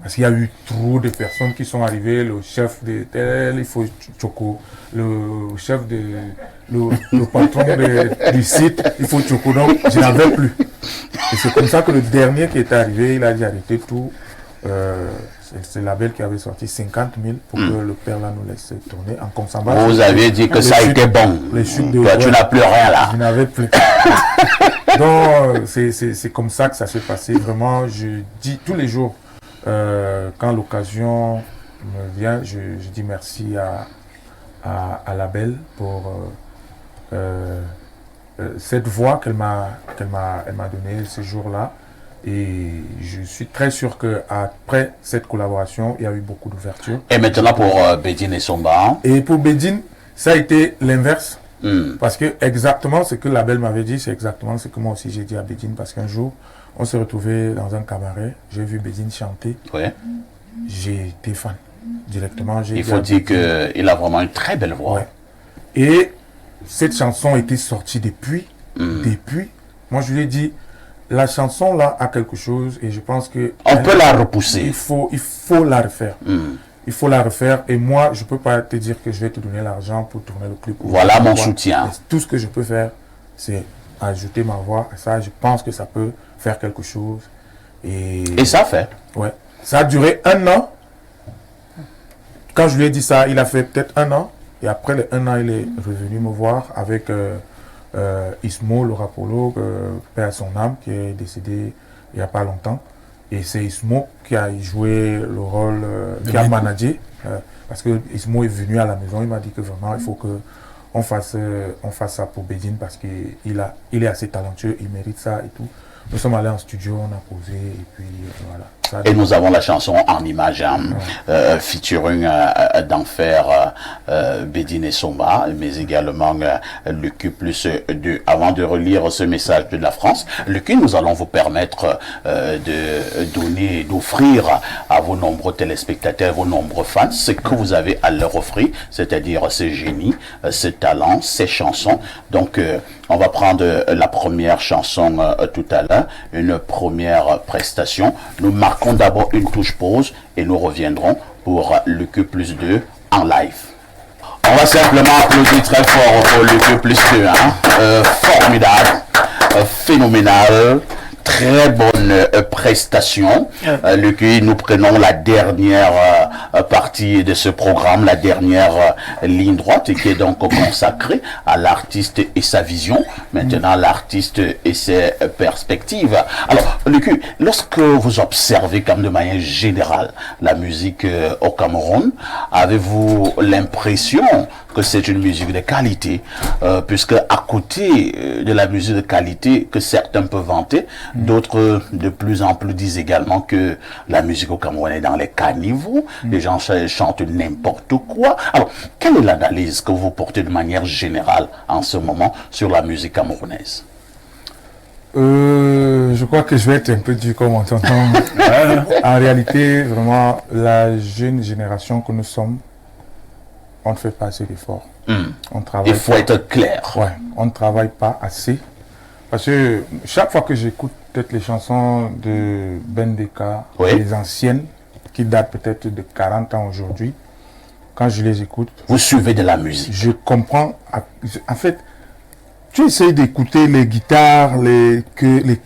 Parce qu'il y a eu trop de personnes qui sont arrivées. Le chef de tel, il faut Choco. Le chef de... Le patron du site, il faut Choco. Donc, je n'avais plus. Et c'est comme ça que le dernier qui est arrivé, il a dit arrêter tout. C'est le label qui avait sorti 50 000 pour que le père là nous laisse tourner en Konsamba.
Vous avez dit que ça a été bon. Toi, tu n'as plus rien là.
Je n'avais plus. Donc, c'est comme ça que ça s'est passé. Vraiment, je dis tous les jours, quand l'occasion me vient, je dis merci à la belle pour cette voix qu'elle m'a donnée ce jour-là. Et je suis très sûr qu'après cette collaboration, il y a eu beaucoup d'ouverture.
Et maintenant pour Bédine et Somba.
Et pour Bédine, ça a été l'inverse. Parce que exactement ce que la belle m'avait dit, c'est exactement ce que moi aussi j'ai dit à Bédine. Parce qu'un jour, on s'est retrouvés dans un cabaret. J'ai vu Bédine chanter.
Ouais.
J'ai été fan. Directement,
il faut dire qu'il a vraiment une très belle voix.
Ouais. Et cette chanson était sortie depuis. Moi, je lui ai dit, la chanson là a quelque chose et je pense que...
On peut la repousser.
Il faut la refaire. Il faut la refaire et moi, je ne peux pas te dire que je vais te donner l'argent pour tourner le clip.
Voilà mon soutien.
Tout ce que je peux faire, c'est ajouter ma voix à ça. Je pense que ça peut faire quelque chose. Et
ça fait.
Ouais. Ça a duré 1 an. Quand je lui ai dit ça, il a fait peut-être 1 an. Et après les 1 an, il est revenu me voir avec Ismo, le rapologue, paix à son âme, qui est décédé il n'y a pas longtemps. Et c'est Ismo qui a joué le rôle, qui a managé. Parce que Ismo est venu à la maison, il m'a dit que vraiment, il faut qu'on fasse ça pour Bédine parce qu'il est assez talentueux, il mérite ça et tout. Nous sommes allés en studio, on a posé et puis voilà.
Et nous avons la chanson en image, featuring d'enfer Bédine et Somba, mais également le Q plus 2. Avant de relire ce message de la France, le Q, nous allons vous permettre d'offrir à vos nombreux téléspectateurs, vos nombreux fans, ce que vous avez à leur offrir, c'est-à-dire ce génie, ce talent, ces chansons. Donc, on va prendre la première chanson tout à l'heure, une première prestation. Nous marquons d'abord une touche pause et nous reviendrons pour le Q plus 2 en live. On va simplement applaudir très fort pour le Q plus 2. Formidable, phénoménal. Très bonne prestation. Nous prenons la dernière partie de ce programme, la dernière ligne droite qui est donc consacrée à l'artiste et sa vision. Maintenant, l'artiste et ses perspectives. Alors, Lucu, lorsque vous observez comme de manière générale la musique au Cameroun, avez-vous l'impression que c'est une musique de qualité, puisque à côté de la musique de qualité que certains peuvent vanter, d'autres de plus en plus disent également que la musique au Cameroun est dans les caniveaux, les gens chantent n'importe quoi. Alors, quelle est l'analyse que vous portez de manière générale en ce moment sur la musique camerounaise?
Je crois que je vais être un peu dur comme on t'entend. En réalité, vraiment, la jeune génération que nous sommes, on ne fait pas assez d'efforts.
Il faut être clair.
Ouais, on ne travaille pas assez. Parce que chaque fois que j'écoute peut-être les chansons de Bendeka, les anciennes, qui datent peut-être de 40 ans aujourd'hui, quand je les écoute...
Vous suivez de la musique.
Je comprends. En fait, tu essayes d'écouter les guitares, les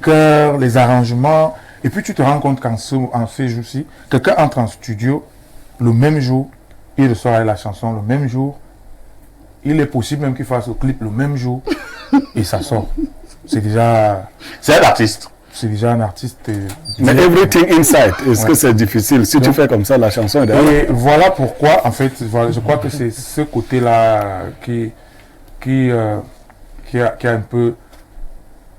chœurs, les arrangements, et puis tu te rends compte qu'en ces jours-ci, quelqu'un entre en studio le même jour, il ressort avec la chanson le même jour. Il est possible même qu'il fasse le clip le même jour. Et ça sort. C'est déjà...
C'est un artiste.
c'est déjà un artiste.
Mais everything inside, est-ce que c'est difficile? Si tu fais comme ça, la chanson est derrière.
Et voilà pourquoi, en fait, voilà, je crois que c'est ce côté-là qui a un peu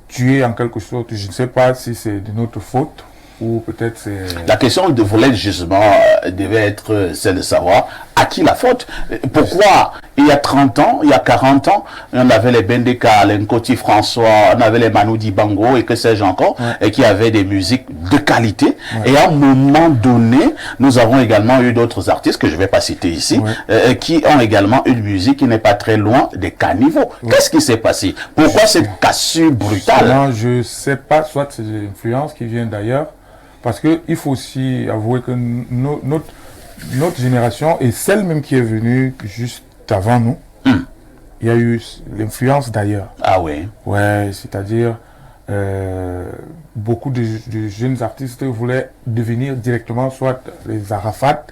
tué en quelque sorte. Je ne sais pas si c'est de notre faute ou peut-être c'est...
La question de volet justement devait être celle de savoir à qui la faute. Pourquoi il y a 30 ans, il y a 40 ans, on avait les Bendeka, les Nkoti François, on avait les Manu Dibango et que sais-je encore, et qui avaient des musiques de qualité. Et à un moment donné, nous avons également eu d'autres artistes que je ne vais pas citer ici, qui ont également une musique qui n'est pas très loin des caniveaux. Qu'est-ce qui s'est passé? Pourquoi cette cassure brutale?
Non, je ne sais pas, soit c'est des influences qui viennent d'ailleurs, parce qu'il faut aussi avouer que notre génération et celle même qui est venue juste avant nous, il y a eu l'influence d'ailleurs.
Ah oui.
Ouais, c'est-à-dire beaucoup de jeunes artistes voulaient devenir directement soit les Arafat,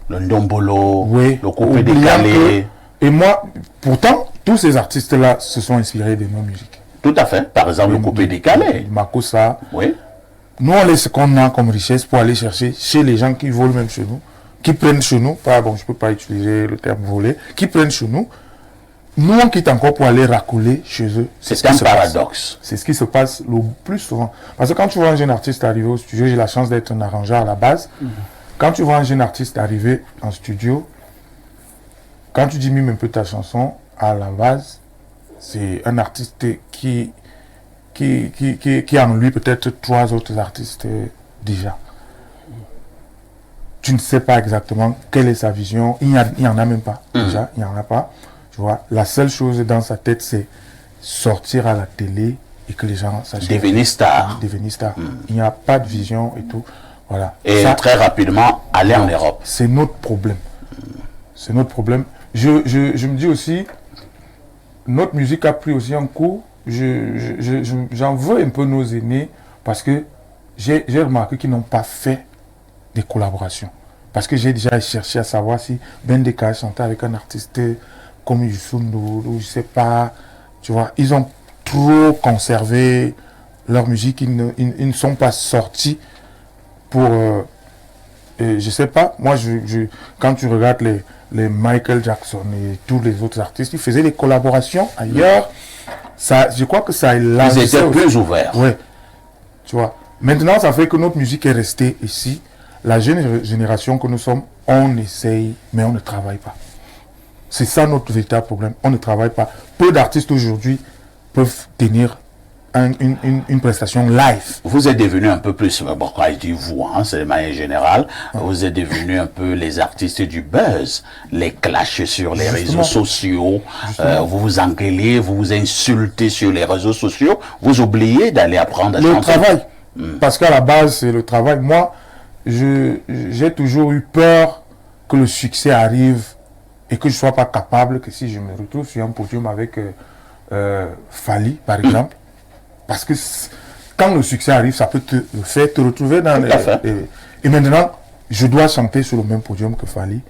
le Ndombolo,
oui,
le coupé décalé.
Et moi, pourtant, tous ces artistes-là se sont inspirés de nos musiques.
Tout à fait. Par exemple, le coupé décalé.
Makossa.
Oui.
Nous, on laisse ce qu'on a comme richesse pour aller chercher chez les gens qui volent même chez nous, qui prennent chez nous, bon, je ne peux pas utiliser le terme voler, qui prennent chez nous. Nous, on quitte encore pour aller racoler chez eux.
C'est un paradoxe.
C'est ce qui se passe le plus souvent. Parce que quand tu vois un jeune artiste arriver au studio, j'ai la chance d'être un arrangeur à la base. Quand tu vois un jeune artiste arriver en studio, quand tu diminues un peu ta chanson, à la base, c'est un artiste qui a en lui peut-être 3 autres artistes déjà. Tu ne sais pas exactement quelle est sa vision. Il n'y en a même pas. Déjà, il n'y en a pas. Tu vois, la seule chose dans sa tête, c'est sortir à la télé et que les gens sachent.
Devenir star.
Devenir star. Il n'y a pas de vision et tout. Voilà.
Et ça, très rapidement, aller en Europe.
C'est notre problème. C'est notre problème. Je me dis aussi, notre musique a pris aussi un coup. J'en veux un peu nos aînés parce que j'ai remarqué qu'ils n'ont pas fait des collaborations. Parce que j'ai déjà cherché à savoir si Bendeka chantait avec un artiste comme Youssou N'Dour, ou je sais pas, tu vois. Ils ont trop conservé leur musique, ils ne sont pas sortis pour... je sais pas, moi, quand tu regardes les Michael Jackson et tous les autres artistes, ils faisaient des collaborations ailleurs. Ça, je crois que ça
ils étaient plus ouverts.
Oui, tu vois. Maintenant, ça fait que notre musique est restée ici. La jeune génération que nous sommes, on essaye, mais on ne travaille pas. C'est ça notre véritable problème. On ne travaille pas. Peu d'artistes aujourd'hui peuvent tenir une prestation live.
Vous êtes devenu un peu plus, bon, quand je dis vous, hein, c'est de manière générale, vous êtes devenu un peu les artistes du buzz, les clashs sur les réseaux sociaux, vous vous engueulez, vous vous insultez sur les réseaux sociaux, vous oubliez d'aller apprendre à chanter.
Le travail, parce qu'à la base, c'est le travail. Moi, j'ai toujours eu peur que le succès arrive et que je ne sois pas capable, que si je me retrouve sur un podium avec Fally, par exemple, parce que quand le succès arrive, ça peut te faire te retrouver dans et maintenant, je dois chanter sur le même podium que Fally,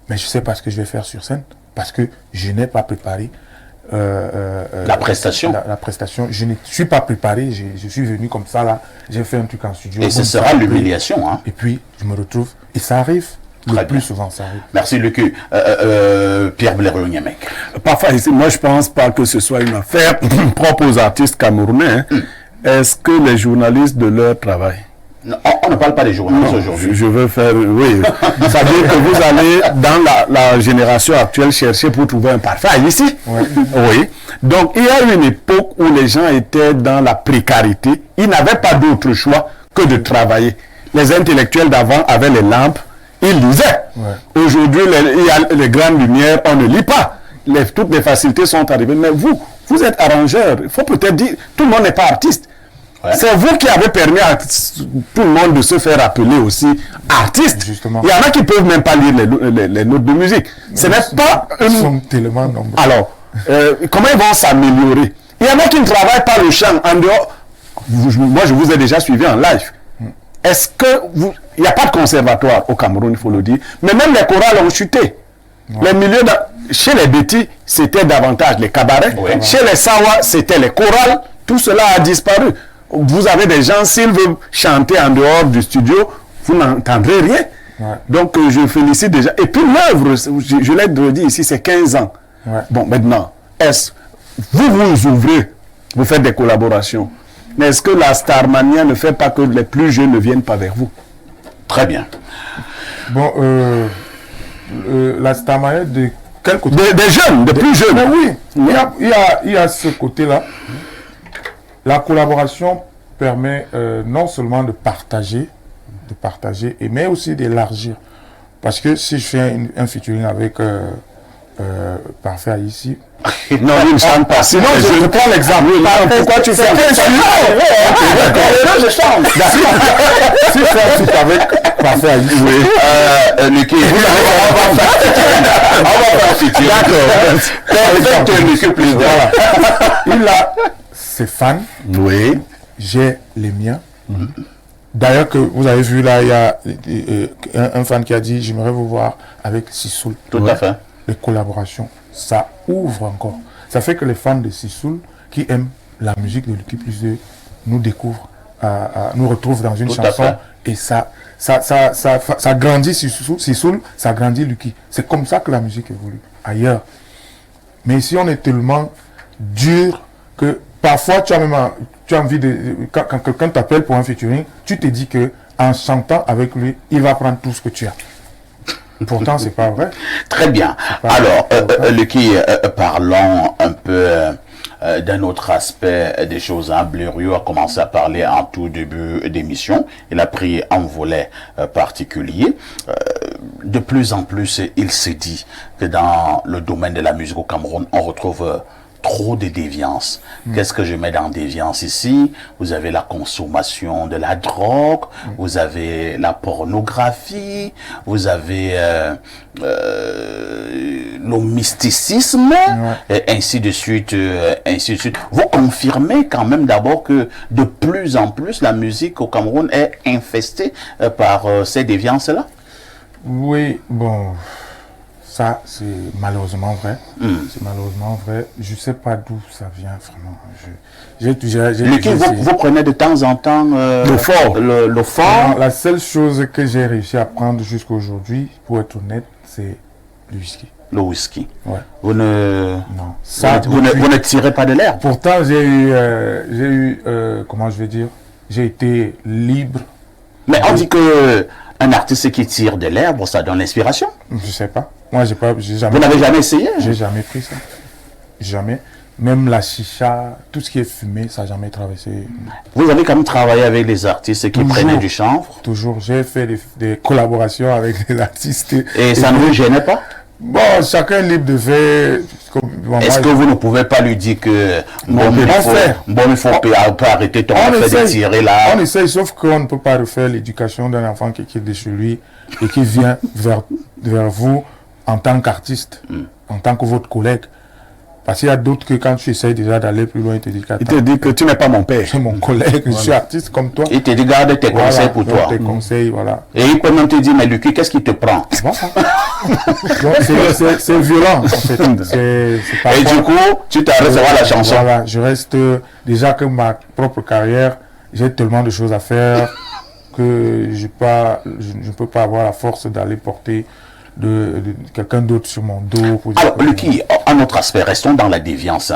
mais je ne sais pas ce que je vais faire sur scène, parce que je n'ai pas préparé
la prestation.
La prestation, je ne suis pas préparé, je suis venu comme ça là, j'ai fait un truc en studio.
Et ce sera l'humiliation. Hein.
Et puis, je me retrouve, et ça arrive. Le plus souvent, ça arrive.
Merci, Lucu. Pierre Blériot-Niamec.
Parfois, moi, je ne pense pas que ce soit une affaire propre aux artistes camerounais. Est-ce que les journalistes de leur travail...
Non, on ne parle pas des journalistes aujourd'hui.
Je veux faire... Oui. Ça veut dire que vous allez, dans la génération actuelle, chercher pour trouver un parfait ici. Oui. Donc, il y a eu une époque où les gens étaient dans la précarité. Ils n'avaient pas d'autre choix que de travailler. Les intellectuels d'avant avaient les lampes. Ils lisaient. Aujourd'hui, il y a les grandes lumières, on ne lit pas. Toutes les facilités sont arrivées. Mais vous êtes arrangeur. Il faut peut-être dire, tout le monde n'est pas artiste. C'est vous qui avez permis à tout le monde de se faire appeler aussi artiste. Justement. Il y en a qui ne peuvent même pas lire les notes de musique. Ce n'est pas...
Ils sont tellement nombreux.
Alors, comment ils vont s'améliorer? Il y en a qui ne travaillent pas le chant en dehors. Moi, je vous ai déjà suivi en live. Est-ce que il n'y a pas de conservatoire au Cameroun, il faut le dire, mais même les chorales ont chuté. Les milieux chez les Bétis, c'était davantage les cabarets. Chez les Sawa, c'était les chorales. Tout cela a disparu. vous avez des gens, s'ils veulent chanter en dehors du studio, vous n'entendrez rien.
Ouais.
Donc, je félicite déjà. Et puis, l'œuvre, je l'ai dit ici, c'est 15 ans.
Ouais.
Bon, maintenant, vous ouvrez, vous faites des collaborations. Mais est-ce que la Starmania ne fait pas que les plus jeunes ne viennent pas vers vous?
Très bien.
Bon, la Starmania, de quel côté?
Des jeunes, des plus jeunes.
Mais oui, il y a ce côté-là. La collaboration permet non seulement de partager, mais aussi d'élargir. Parce que si je fais un featuring avec Parfait ici.
Non, il ne chante pas. Sinon, je prends l'exemple. Pourquoi tu fais un
Je chante.
Si je fais un truc avec Parfait ici.
Oui. Lucky, on va faire un featuring. D'accord. Lucky, plus.
Voilà. Il a ses fans.
Oui.
J'ai les miens. D'ailleurs, que vous avez vu là, il y a un fan qui a dit j'aimerais vous voir avec Sissoul.
Tout à fait.
Les collaborations, ça ouvre encore. Ça fait que les fans de Sissoul qui aiment la musique de Lucky Plus 2 nous découvrent, nous retrouvent dans une chanson et ça grandit Sissoul, ça grandit Lucky. C'est comme ça que la musique évolue ailleurs. Mais ici, on est tellement dur que parfois tu as envie de... Quand quelqu'un t'appelle pour un featuring, tu te dis que en chantant avec lui, il va prendre tout ce que tu as. Pourtant, c'est pas vrai.
Très bien. Alors, Lucky, parlons un peu d'un autre aspect des choses. Blériot a commencé à parler en tout début d'émission. Il a pris un volet particulier. De plus en plus, il s'est dit que dans le domaine de la musique au Cameroun, on retrouve trop de déviance. Qu'est-ce que je mets dans déviance ici? Vous avez la consommation de la drogue, vous avez la pornographie, vous avez le mysticisme, et ainsi de suite, ainsi de suite. Vous confirmez quand même d'abord que de plus en plus la musique au Cameroun est infestée par ces déviances-là?
Oui, bon... Ça, c'est malheureusement vrai. C'est malheureusement vrai. Je ne sais pas d'où ça vient, vraiment.
Lucky, vous prenez de temps en temps le fort.
Non, la seule chose que j'ai réussi à prendre jusqu'à aujourd'hui, pour être honnête, c'est le whisky.
Le whisky.
Ouais.
Vous ne...
Non. Ça,
vous ne tirez pas de l'air.
Pourtant, j'ai eu comment je vais dire, j'ai été libre.
Mais on dit que un artiste qui tire de l'herbe, ça donne l'inspiration.
Je sais pas. Moi, j'ai jamais.
Vous n'avez jamais essayé?
J'ai jamais pris ça. Jamais. Même la chicha, tout ce qui est fumé, ça n'a jamais traversé.
Vous avez quand même travaillé avec des artistes qui prenaient du chanvre?
Toujours. J'ai fait des collaborations avec des artistes.
Et ça ne vous gênait pas?
Bon, chacun est libre de faire.
Est-ce que vous ne pouvez pas lui dire que il faut arrêter ton affaire de tirer là?
On essaye, sauf qu'on ne peut pas refaire l'éducation d'un enfant qui est de chez lui et qui vient vers vous en tant qu'artiste, en tant que votre collègue. Parce qu'il y a d'autres que quand tu essayes déjà d'aller plus loin, il te dit
que tu n'es pas mon père.
C'est mon collègue, je suis artiste comme toi.
Il te dit garde tes conseils pour toi.
Tes conseils, voilà.
Et il peut même te dire, mais Lucky, qu'est-ce qui te prend?
C'est violent, en fait.
Et du coup, tu t'arrêtes à la chanson.
Voilà, je reste déjà que ma propre carrière, j'ai tellement de choses à faire que je ne peux pas avoir la force d'aller porter de quelqu'un d'autre sur mon dos.
Alors, Lucky, un autre aspect, restons dans la déviance.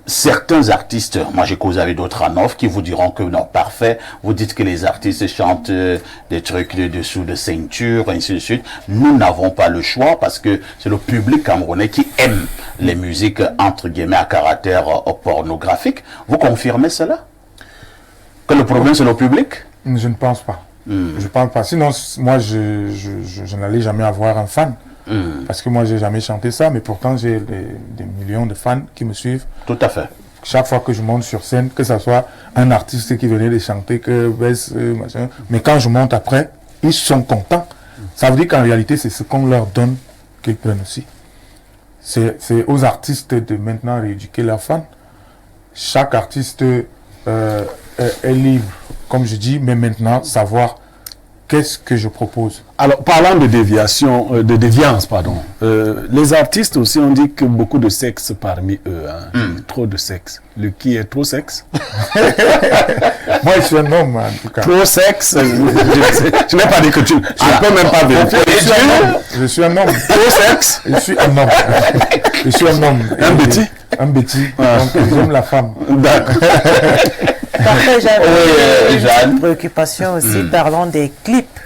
Certains artistes, moi j'ai causé avec d'autres en off, qui vous diront que non, parfait, vous dites que les artistes chantent des trucs de dessous de ceinture, ainsi de suite. Nous n'avons pas le choix parce que c'est le public camerounais qui aime les musiques, entre guillemets, à caractère pornographique. Vous confirmez cela? Que le problème c'est le public?
Je ne pense pas. Je pense pas. Sinon, moi, je n'allais jamais avoir un fan. Parce que moi, j'ai jamais chanté ça, mais pourtant, j'ai des millions de fans qui me suivent.
Tout à fait.
Chaque fois que je monte sur scène, que ce soit un artiste qui venait de chanter, machin, mais quand je monte après, ils sont contents. Ça veut dire qu'en réalité, c'est ce qu'on leur donne qu'ils prennent aussi. C'est aux artistes de maintenant rééduquer leurs fans. Chaque artiste est libre, comme je dis, mais maintenant, savoir qu'est-ce que je propose?
Alors, parlant de déviation, de déviance, pardon, les artistes aussi ont dit que beaucoup de sexe parmi eux, trop de sexe. Le qui est trop sexe?
Moi, je suis un homme, en tout cas.
Trop sexe, je n'ai pas dit que tu... Je peux même pas vérifier.
Je suis un homme.
Trop sexe?
Je suis un homme. Je suis un homme.
Un petit?
Un petit. Donc, j'aime la femme.
D'accord.
Parfait, j'avais
Jeanne.
une préoccupation aussi, parlant des clips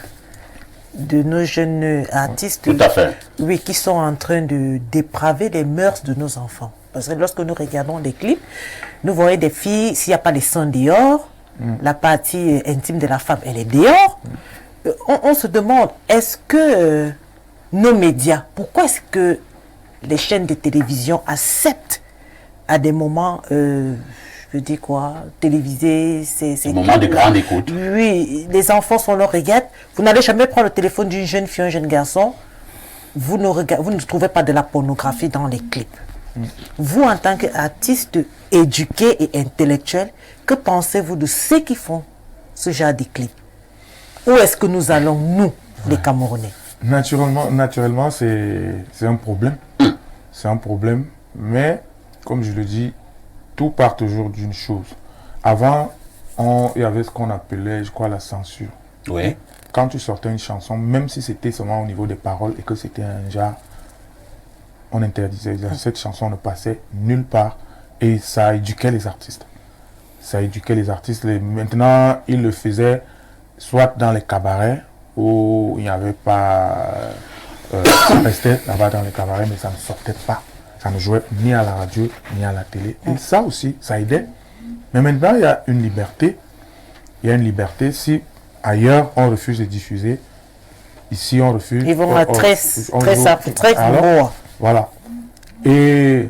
de nos jeunes artistes.
Tout à fait.
Oui, qui sont en train de dépraver les mœurs de nos enfants. Parce que lorsque nous regardons les clips, nous voyons des filles, s'il n'y a pas les seins dehors, la partie intime de la femme, elle est dehors. On se demande, est-ce que nos médias, pourquoi est-ce que les chaînes de télévision acceptent à des moments, je dis quoi, télévisés, c'est
Un moment de grande écoute.
Oui, les enfants sont là, regardent. Vous n'allez jamais prendre le téléphone d'une jeune fille, un jeune garçon. Vous ne trouvez pas de la pornographie dans les clips. Vous, en tant qu'artiste éduqué et intellectuel, que pensez-vous de ceux qui font ce genre de clips? Où est-ce que nous allons, nous, les Camerounais?
Naturellement, c'est un problème. C'est un problème. Mais, comme je le dis, tout part toujours d'une chose. Avant, il y avait ce qu'on appelait, je crois, la censure.
Oui.
Quand tu sortais une chanson, même si c'était seulement au niveau des paroles et que c'était un genre, on interdisait. Cette chanson ne passait nulle part et ça éduquait les artistes. Ça éduquait les artistes. Maintenant, ils le faisaient soit dans les cabarets où il n'y avait pas... ça restait là-bas dans les cabarets, mais ça ne sortait pas. Ça ne jouait ni à la radio, ni à la télé. Et ça aussi, ça aidait. Mais maintenant, il y a une liberté. Il y a une liberté. Si ailleurs, on refuse de diffuser, ici, on refuse.
Ils vont être très gros.
Voilà. Et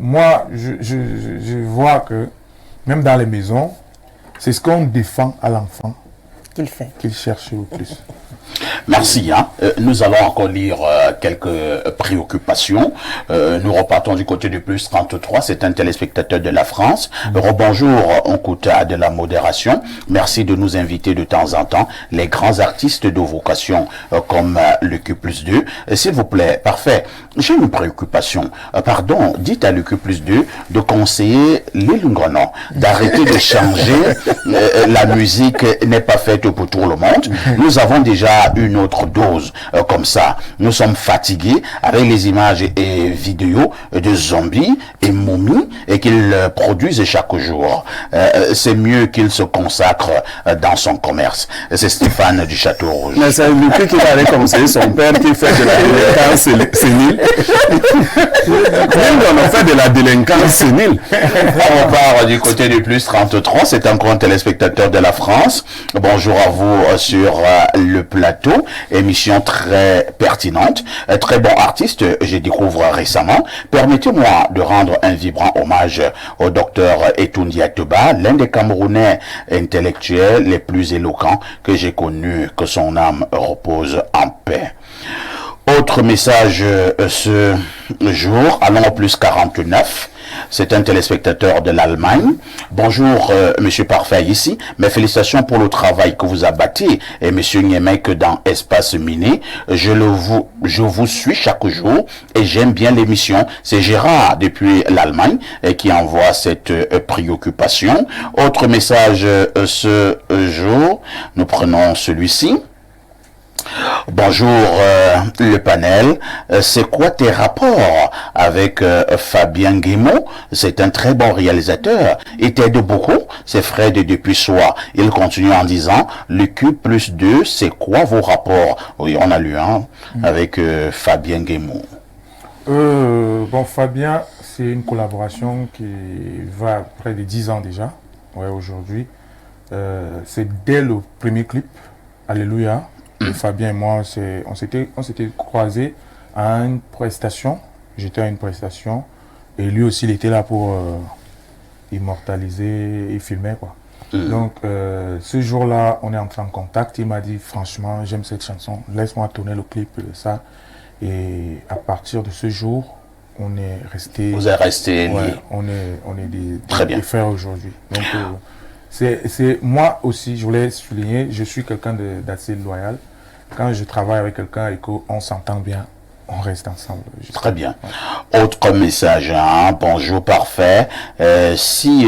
moi, je vois que même dans les maisons, c'est ce qu'on défend à l'enfant qu'il cherche le plus.
Merci. Nous allons encore lire quelques préoccupations. Nous repartons du côté du plus 33. C'est un téléspectateur de la France. Rebonjour, on coûte à de la modération. Merci de nous inviter de temps en temps les grands artistes de vocation comme le Q+2. S'il vous plaît, parfait. J'ai une préoccupation. Pardon, dites à le Q+2 de conseiller l'île Ngono, d'arrêter de changer. La musique n'est pas faite pour tout le monde. Nous avons déjà une autre dose comme ça. Nous sommes fatigués avec les images et vidéos de zombies et momies et qu'ils produisent chaque jour. C'est mieux qu'il se consacre dans son commerce. C'est Stéphane du Château Rouge.
Mais c'est lui qui va aller conseiller son père qui fait de la délinquance sénile. Même on a fait de la délinquance sénile.
On part du côté du plus 33. C'est encore un téléspectateur de la France. Bonjour à vous sur le plateau. Émission très pertinente. Très bon artiste, je découvre récemment. Permettez-moi de rendre un vibrant hommage au docteur Etoundi Atoba, l'un des Camerounais intellectuels les plus éloquents que j'ai connus. Que son âme repose en paix. Autre message ce jour, allons au plus 49. C'est un téléspectateur de l'Allemagne. Bonjour, Monsieur Parfait ici. Mes félicitations pour le travail que vous abattez. Et Monsieur Niemek dans Espace Miné. Je vous suis chaque jour et j'aime bien l'émission. C'est Gérard depuis l'Allemagne qui envoie cette préoccupation. Autre message ce jour, nous prenons celui-ci. Bonjour le panel, c'est quoi tes rapports avec Fabien Guémot? C'est un très bon réalisateur, il t'aide beaucoup, c'est Fred depuis soi. Il continue en disant, le Q+2, c'est quoi vos rapports? Oui, on a lu avec Fabien Guémot.
Bon, Fabien, c'est une collaboration qui va à près de 10 ans déjà, aujourd'hui. C'est dès le premier clip, Alléluia. Fabien et moi, on s'était croisés à une prestation. J'étais à une prestation. Et lui aussi, il était là pour immortaliser et filmer, quoi. Donc, ce jour-là, on est entré en contact. Il m'a dit, franchement, j'aime cette chanson. Laisse-moi tourner le clip de ça. Et à partir de ce jour, on est resté...
Vous êtes resté liés.
Ouais, on est des frères aujourd'hui. Donc, c'est moi aussi, je voulais souligner, je suis quelqu'un d'assez loyal. Quand je travaille avec quelqu'un et qu'on s'entend bien, on reste ensemble.
Très bien. Autre message, hein? Bonjour parfait. Si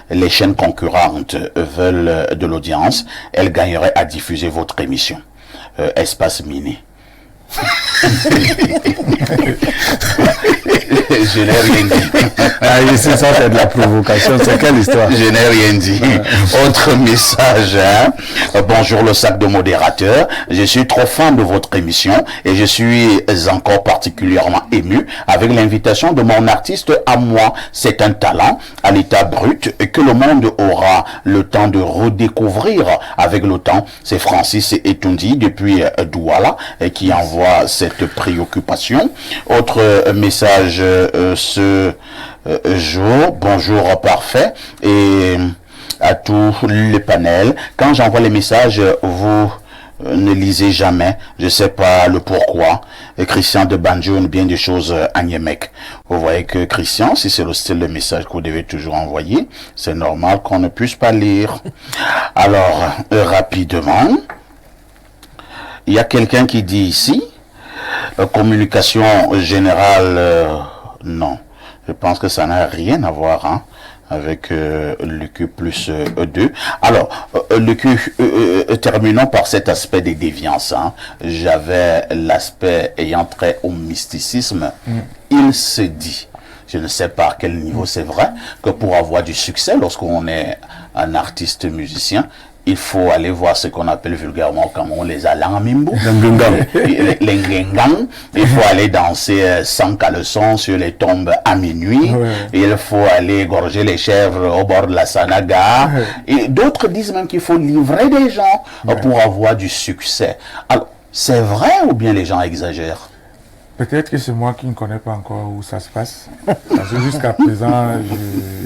les chaînes concurrentes veulent de l'audience, elles gagneraient à diffuser votre émission. Espace Mini. Je n'ai rien dit.
Ici, ça c'est de la provocation. C'est quelle histoire?
Je n'ai rien dit. Autre message, hein? Bonjour le sac de modérateur. Je suis trop fan de votre émission et je suis encore particulièrement ému avec l'invitation de mon artiste à moi. C'est un talent à l'état brut et que le monde aura le temps de redécouvrir avec le temps. C'est Francis Etundi depuis Douala qui envoie cette préoccupation. Autre message ce jour, bonjour parfait et à tous les panels. Quand j'envoie les messages, vous ne lisez jamais, je sais pas le pourquoi. Et Christian de Banjo, bien des choses à Niemek. Vous voyez que Christian, si c'est le style de message que vous devez toujours envoyer, c'est normal qu'on ne puisse pas lire. Alors, rapidement, il y a quelqu'un qui dit ici, communication générale, non. Je pense que ça n'a rien à voir hein, avec l'UQ plus E2. Alors, l'UQ, terminons par cet aspect des déviances. Hein. J'avais l'aspect ayant trait au mysticisme. Il se dit, je ne sais pas à quel niveau c'est vrai, que pour avoir du succès, lorsqu'on est un artiste musicien, il faut aller voir ce qu'on appelle vulgairement au Cameroun les alangamimbo, les ngengang. Il faut aller danser sans caleçon sur les tombes à minuit. Il faut aller égorger les chèvres au bord de la Sanaga. Et d'autres disent même qu'il faut livrer des gens pour avoir du succès. Alors, c'est vrai ou bien les gens exagèrent?
Peut-être que c'est moi qui ne connais pas encore où ça se passe. Parce que jusqu'à présent,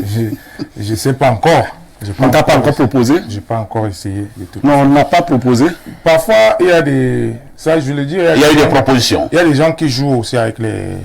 je ne sais pas encore.
On t'a pas encore proposé?
J'ai pas encore essayé de tout.
Non, on n'a pas proposé.
Parfois, il y a des... Ça, je le dis.
Il y a eu des propositions.
Il y a des gens qui jouent aussi avec les...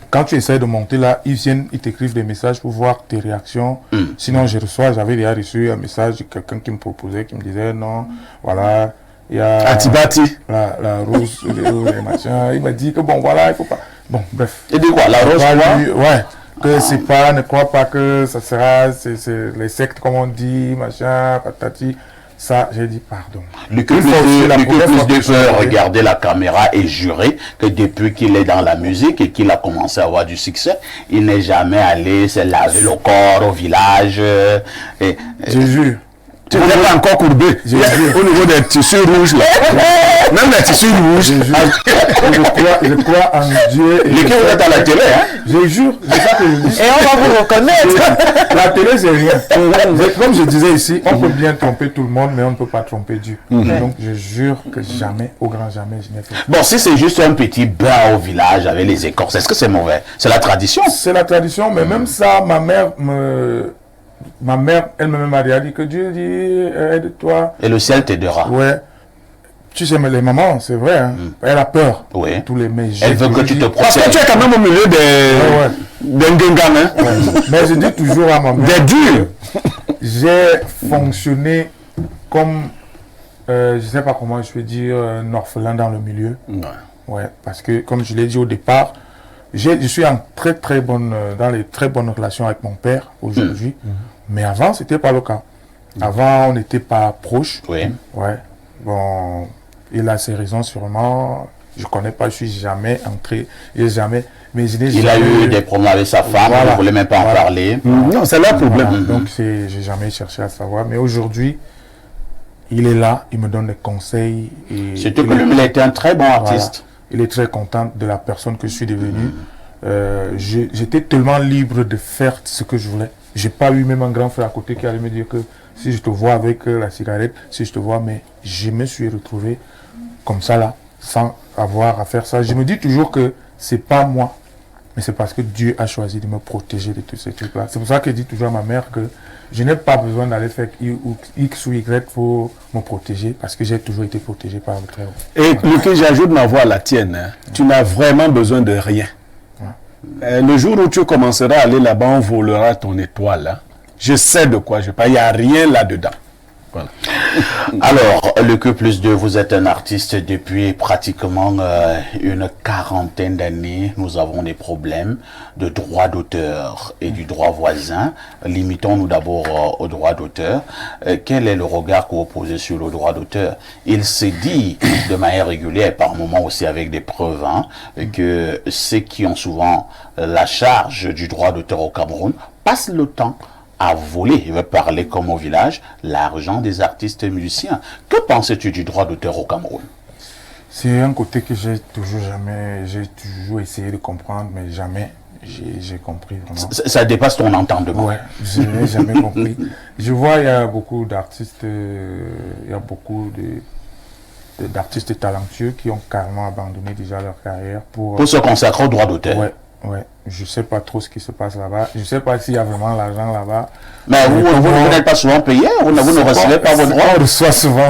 Quand tu essaies de monter là, ils viennent, ils t'écrivent des messages pour voir tes réactions. Sinon, j'avais déjà reçu un message de quelqu'un qui me proposait, qui me disait non, voilà, il y a...
Atibati.
La rose, les machins. Il m'a dit que bon, voilà, il faut pas... Bon, bref.
Et dit quoi? La rose, quoi?
Ouais. Que c'est pas, ne crois pas que ça sera, c'est les sectes comme on dit, machin, patati. Ça, j'ai dit pardon.
Le plus de regarder la caméra et jurer que depuis qu'il est dans la musique et qu'il a commencé à avoir du succès, il n'est jamais allé se laver le corps au village.
Je jure.
Tu n'es pas encore courbé. Au niveau des tissus rouges là. Même les tissus rouges.
Je crois en Dieu.
L'équipe est à la télé, hein?
Je jure. C'est ça que je dis.
Et on va vous reconnaître.
La télé, c'est rien. Comme je disais ici, on peut bien tromper tout le monde, mais on ne peut pas tromper Dieu. Donc, je jure que jamais, au grand jamais, je n'ai fait.
Bon, si c'est juste un petit bain au village avec les écorces, est-ce que c'est mauvais? C'est la tradition?
C'est la tradition, mais même ça, ma mère elle-même m'a dit que Dieu dit aide-toi.
Et le ciel t'aidera.
Ouais. Tu sais, mais les mamans, c'est vrai, hein, elle a peur.
Oui.
Tous les
elle veut que tu te protèges.
Parce que tu es quand même au milieu des Ngengan, hein.
Mais je dis toujours à ma mère.
Des durs.
J'ai fonctionné comme, je ne sais pas comment je peux dire, un orphelin dans le milieu. Ouais, parce que, comme je l'ai dit au départ, je suis en dans les très bonnes relations avec mon père aujourd'hui. Mais avant, ce n'était pas le cas. Avant, on n'était pas proches.
Oui.
Ouais. Bon, il a ses raisons sûrement. Je ne connais pas, je suis jamais entré. Mais il
a eu des problèmes avec sa femme, il ne voulait même pas en parler.
Non, c'est leur problème.
Donc, je n'ai jamais cherché à savoir. Mais aujourd'hui, il est là, il me donne des conseils.
Surtout que lui, il a été un très bon artiste.
Il est très content de la personne que je suis devenu. J'étais tellement libre de faire ce que je voulais. Je n'ai pas eu même un grand frère à côté qui allait me dire que si je te vois avec la cigarette, si je te vois, mais je me suis retrouvé comme ça là, sans avoir à faire ça. Je me dis toujours que c'est pas moi, mais c'est parce que Dieu a choisi de me protéger de tous ces trucs-là. C'est pour ça que je dis toujours à ma mère que je n'ai pas besoin d'aller faire X ou Y pour me protéger, parce que j'ai toujours été protégé par le Très-Haut.
Et Lucky, j'ajoute ma voix à la tienne. Hein. Tu n'as vraiment besoin de rien. Le jour où tu commenceras à aller là-bas, on volera ton étoile. Hein. je sais de quoi je parle. Il n'y a rien là-dedans. Voilà.
Alors, le Q+2, vous êtes un artiste depuis pratiquement une quarantaine d'années. Nous avons des problèmes de droit d'auteur et du droit voisin. Limitons-nous d'abord au droit d'auteur. Quel est le regard que vous posez sur le droit d'auteur? Il s'est dit de manière régulière et par moments aussi avec des preuves que ceux qui ont souvent la charge du droit d'auteur au Cameroun passent le temps à voler, il veut parler comme au village, l'argent des artistes et musiciens. Que penses-tu du droit d'auteur au Cameroun?
C'est un côté que j'ai toujours essayé de comprendre, mais jamais j'ai compris vraiment.
Ça dépasse ton entendement.
Ouais, je n'ai jamais compris. Je vois, il y a beaucoup d'artistes, il y a beaucoup d'artistes talentueux qui ont carrément abandonné déjà leur carrière pour
se consacrer au droit d'auteur.
Ouais, je sais pas trop ce qui se passe là-bas. Je sais pas s'il y a vraiment l'argent là-bas.
Mais vous n'êtes pas souvent payé, vous ne recevez pas vos droits.
On reçoit souvent.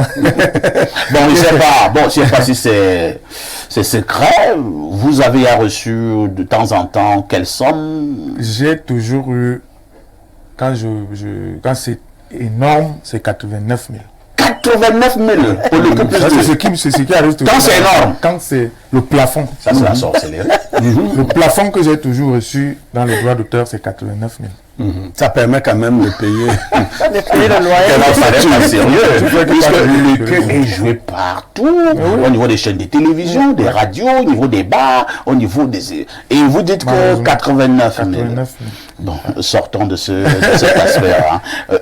Bon, je sais pas si c'est secret. Vous avez reçu de temps en temps quelle somme?
J'ai toujours eu, quand c'est énorme, c'est 89 000.
89 000 pour le Q+2.
C'est ce qui arrive toujours.
Quand c'est énorme.
Quand c'est le plafond.
Ça, c'est la sorcellerie.
Le plafond que j'ai toujours reçu dans les droits d'auteur, c'est 89 000.
Ça permet quand même de payer.
De payer le loyer.
C'est pas sérieux. Puisque le Q est joué partout. Au niveau des chaînes de télévision, des radios, au niveau des bars, au niveau des... Et vous dites que 89 000. Bon, sortons de cet aspect.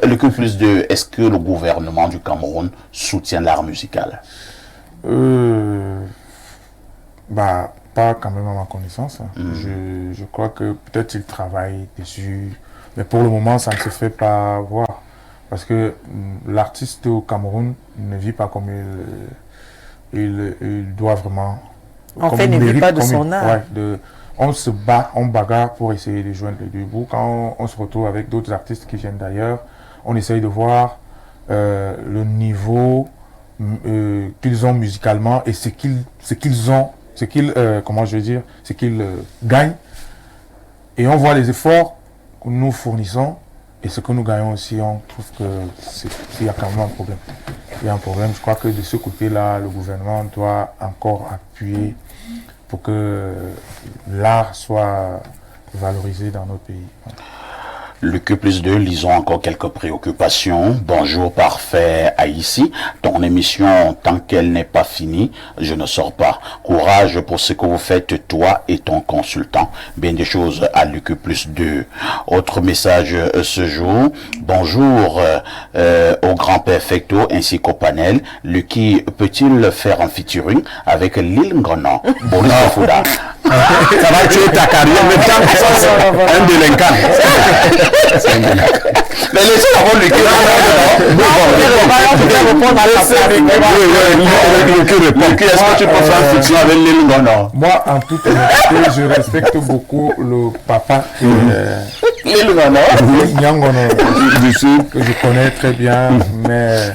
Le Q+2, est-ce que le gouvernement du Cameroun soutient l'art musical?
Pas quand même à ma connaissance. Je crois que peut-être ils travaillent dessus, mais pour le moment, ça ne se fait pas voir. Parce que l'artiste au Cameroun ne vit pas comme il doit vraiment...
En fait, il ne vit pas de son art.
On se bat, on bagarre pour essayer de joindre les deux bouts. Quand on se retrouve avec d'autres artistes qui viennent d'ailleurs, on essaye de voir le niveau qu'ils ont musicalement et ce qu'ils ont, ce qu'ils gagnent. Et on voit les efforts que nous fournissons et ce que nous gagnons aussi. On trouve qu'il y a quand même un problème. Il y a un problème. Je crois que de ce côté-là, le gouvernement doit encore appuyer pour que l'art soit valorisé dans notre pays.
Le Q+2, lisons encore quelques préoccupations. Bonjour parfait Haïti, ton émission, tant qu'elle n'est pas finie, je ne sors pas. Courage pour ce que vous faites, toi et ton consultant. Bien des choses à le Q+2. Autre message ce jour. Bonjour au grand perfecto ainsi qu'au panel. Lucky peut-il faire un featuring avec Lil Ngono? Boris Fouda.
Ça va tuer ta carrière, mais tant que ça, c'est un délinquant.
Mais laissez la rôle Lucky. Lucky, est-ce que tu peux faire un featuring avec Lil Ngono?
Moi, en toute honnêteté, je respecte beaucoup le papa
Lil Ngono.
Nyangono, que je connais très bien, mais...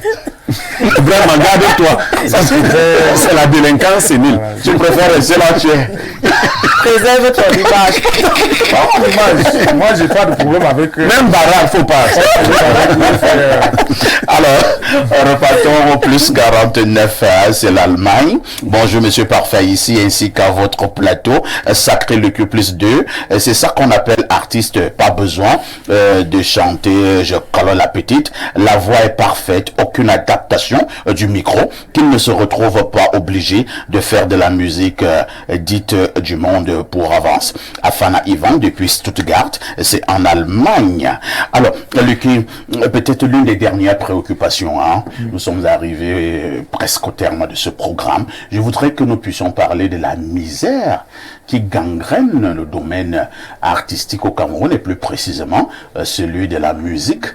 Vraiment, garde-toi. C'est la délinquance sénile.
Tu préfères rester là, tu es.
Préserve ton image.
Moi, j'ai pas de problème avec eux.
Même Barak, faut pas.
Alors, repartons au plus 49, c'est l'Allemagne. Bonjour, monsieur Parfait, ici, ainsi qu'à votre plateau. Sacré le Q+2. C'est ça qu'on appelle artiste. Pas besoin de chanter, je colle la petite. La voix est parfaite, aucune adaptation du micro, qu'il ne se retrouve pas obligé de faire de la musique dite du monde pour avance. Afana Ivan depuis Stuttgart, c'est en Allemagne. Alors, Lucky, peut-être l'une des dernières préoccupations, nous sommes arrivés presque au terme de ce programme. Je voudrais que nous puissions parler de la misère qui gangrène le domaine artistique au Cameroun et plus précisément celui de la musique.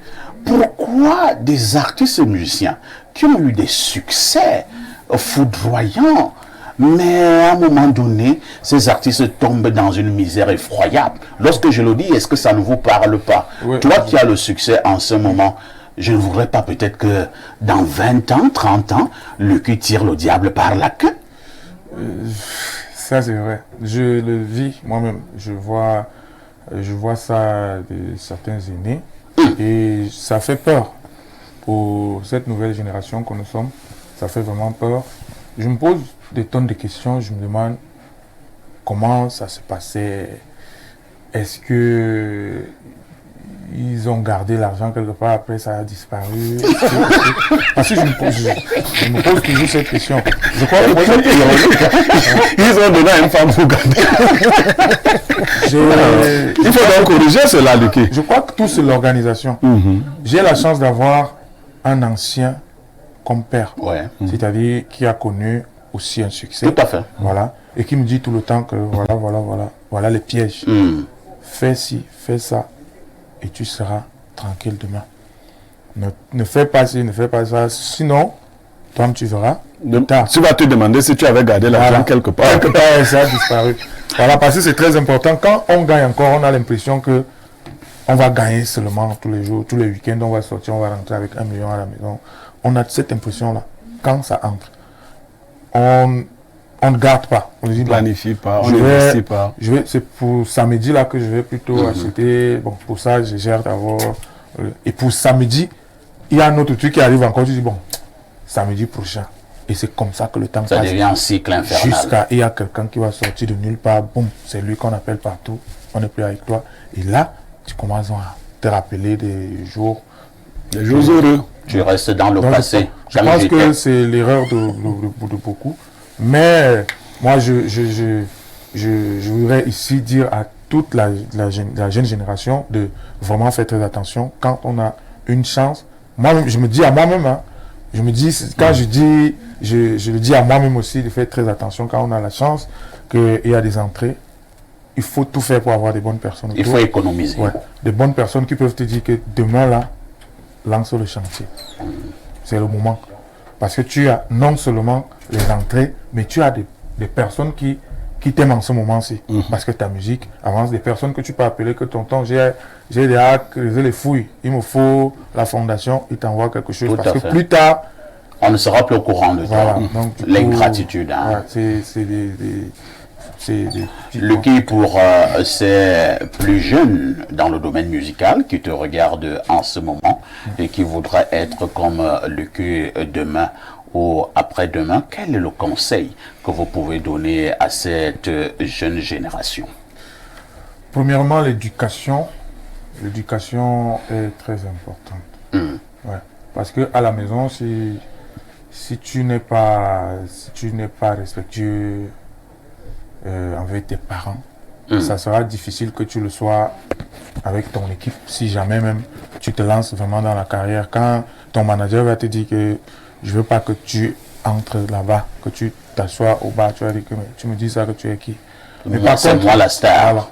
Pourquoi des artistes et musiciens qui ont eu des succès foudroyants, mais à un moment donné, ces artistes tombent dans une misère effroyable? Lorsque je le dis, est-ce que ça ne vous parle pas? Oui. Toi qui as le succès en ce moment, je ne voudrais pas peut-être que dans 20 ans, 30 ans, le cul tire le diable par la queue?
Ça c'est vrai. Je le vis moi-même. Je vois ça de certains aînés. Et ça fait peur pour cette nouvelle génération que nous sommes. Ça fait vraiment peur. Je me pose des tonnes de questions. Je me demande comment ça se passait. Est-ce que ils ont gardé l'argent quelque part, après ça a disparu? Parce que je me pose toujours cette question. Je crois que
ils ont donné à une femme pour garder. Il faut donc corriger cela, Lucky.
Je crois que tout c'est l'organisation. J'ai la chance d'avoir un ancien comme père, c'est-à-dire qui a connu aussi un succès.
Tout à fait.
Voilà. Et qui me dit tout le temps que voilà les pièges. Fais ci, fais ça, et tu seras tranquille demain. Ne fais pas ci, ne fais pas ça. Sinon, toi tu verras.
Tu vas te demander si tu avais gardé l'argent quelque part.
Quelque part, ça a disparu. Voilà, parce que c'est très important. Quand on gagne encore, on a l'impression que on va gagner seulement tous les jours, tous les week-ends, on va sortir, on va rentrer avec 1 million à la maison. On a cette impression-là. Quand ça entre, on ne garde pas. On ne
planifie pas, on n'investit pas.
C'est pour samedi là que je vais plutôt acheter. Bon, pour ça, je gère d'abord. Et pour samedi, il y a un autre truc qui arrive encore. Je dis, bon, samedi prochain. Et c'est comme ça que le temps passe.
Ça devient un cycle infernal.
Jusqu'à, il y a quelqu'un qui va sortir de nulle part. Boum, c'est lui qu'on appelle partout. On n'est plus avec toi. Et là, tu commences à te rappeler des jours
heureux.
Tu restes dans le passé.
Je pense que c'est l'erreur de beaucoup. Mais moi, je voudrais ici dire à toute la jeune génération de vraiment faire très attention quand on a une chance. Moi, je me dis à moi-même, hein, je me dis, quand je dis, je le dis à moi-même aussi de faire très attention quand on a la chance qu'il y a des entrées. Il faut tout faire pour avoir des bonnes personnes autour.
Il faut économiser.
Ouais, des bonnes personnes qui peuvent te dire que demain, là, lance le chantier. C'est le moment. Parce que tu as non seulement les entrées, mais tu as des personnes qui t'aiment en ce moment-ci. Parce que ta musique avance, des personnes que tu peux appeler que tonton, j'ai des hacks, j'ai les fouilles, il me faut la fondation, il t'envoie quelque chose. Parce que plus tard,
on ne sera plus au courant de
voilà,
toi. L'ingratitude. Hein.
Ouais,
Lucky, pour ces plus jeunes dans le domaine musical qui te regardent en ce moment et qui voudraient être comme Lucky demain ou après-demain, quel est le conseil que vous pouvez donner à cette jeune génération?
Premièrement, l'éducation. L'éducation est très importante. Ouais. Parce que à la maison, si tu n'es pas respectueux avec tes parents, ça sera difficile que tu le sois avec ton équipe. Si jamais même tu te lances vraiment dans la carrière, quand ton manager va te dire que je veux pas que tu entres là-bas, que tu t'assois au bar, tu vas dire que tu me dis ça, que tu es qui?
Mais par contre, moi la star.
Voilà.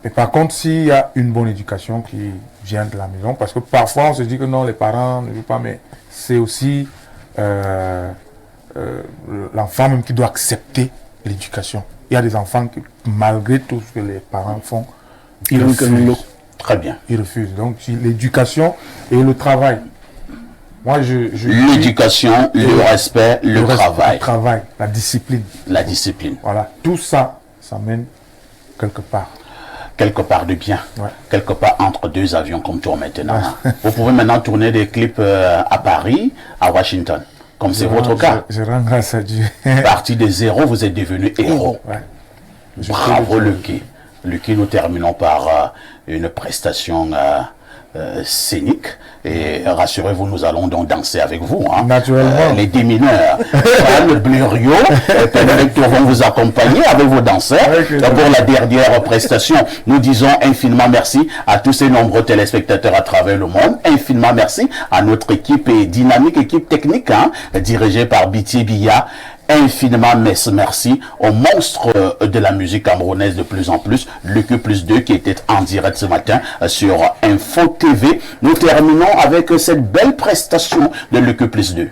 Mais par contre, s'il y a une bonne éducation qui vient de la maison, parce que parfois on se dit que non, les parents ne veulent pas, mais c'est aussi l'enfant même qui doit accepter l'éducation. Il y a des enfants qui, malgré tout ce que les parents font, ils refusent.
Très bien.
Ils refusent. Donc, l'éducation et le travail. Moi,
l'éducation, le respect, le travail.
Le travail, la discipline.
La discipline.
Voilà. Tout ça, ça mène quelque part.
Quelque part de bien.
Ouais.
Quelque part entre deux avions comme toi maintenant. Ouais. Vous pouvez maintenant tourner des clips à Paris, à Washington. Comme c'est votre cas.
Je rends grâce à Dieu.
Parti de zéro, vous êtes devenu héros.
Ouais.
Bravo Lucky. Lucky, nous terminons par une prestation scénique. Et rassurez-vous, nous allons donc danser avec vous. Hein.
Naturellement.
Les démineurs, le Blériot, vont vous accompagner avec vos danseurs. Pour la dernière prestation, nous disons infiniment merci à tous ces nombreux téléspectateurs à travers le monde. Infiniment merci à notre équipe dynamique, équipe technique, hein, dirigée par Biti Biya. Infiniment merci au monstre de la musique camerounaise de plus en plus, Lucky Plus 2 qui était en direct ce matin sur Info TV. Nous terminons avec cette belle prestation de Lucky Plus 2.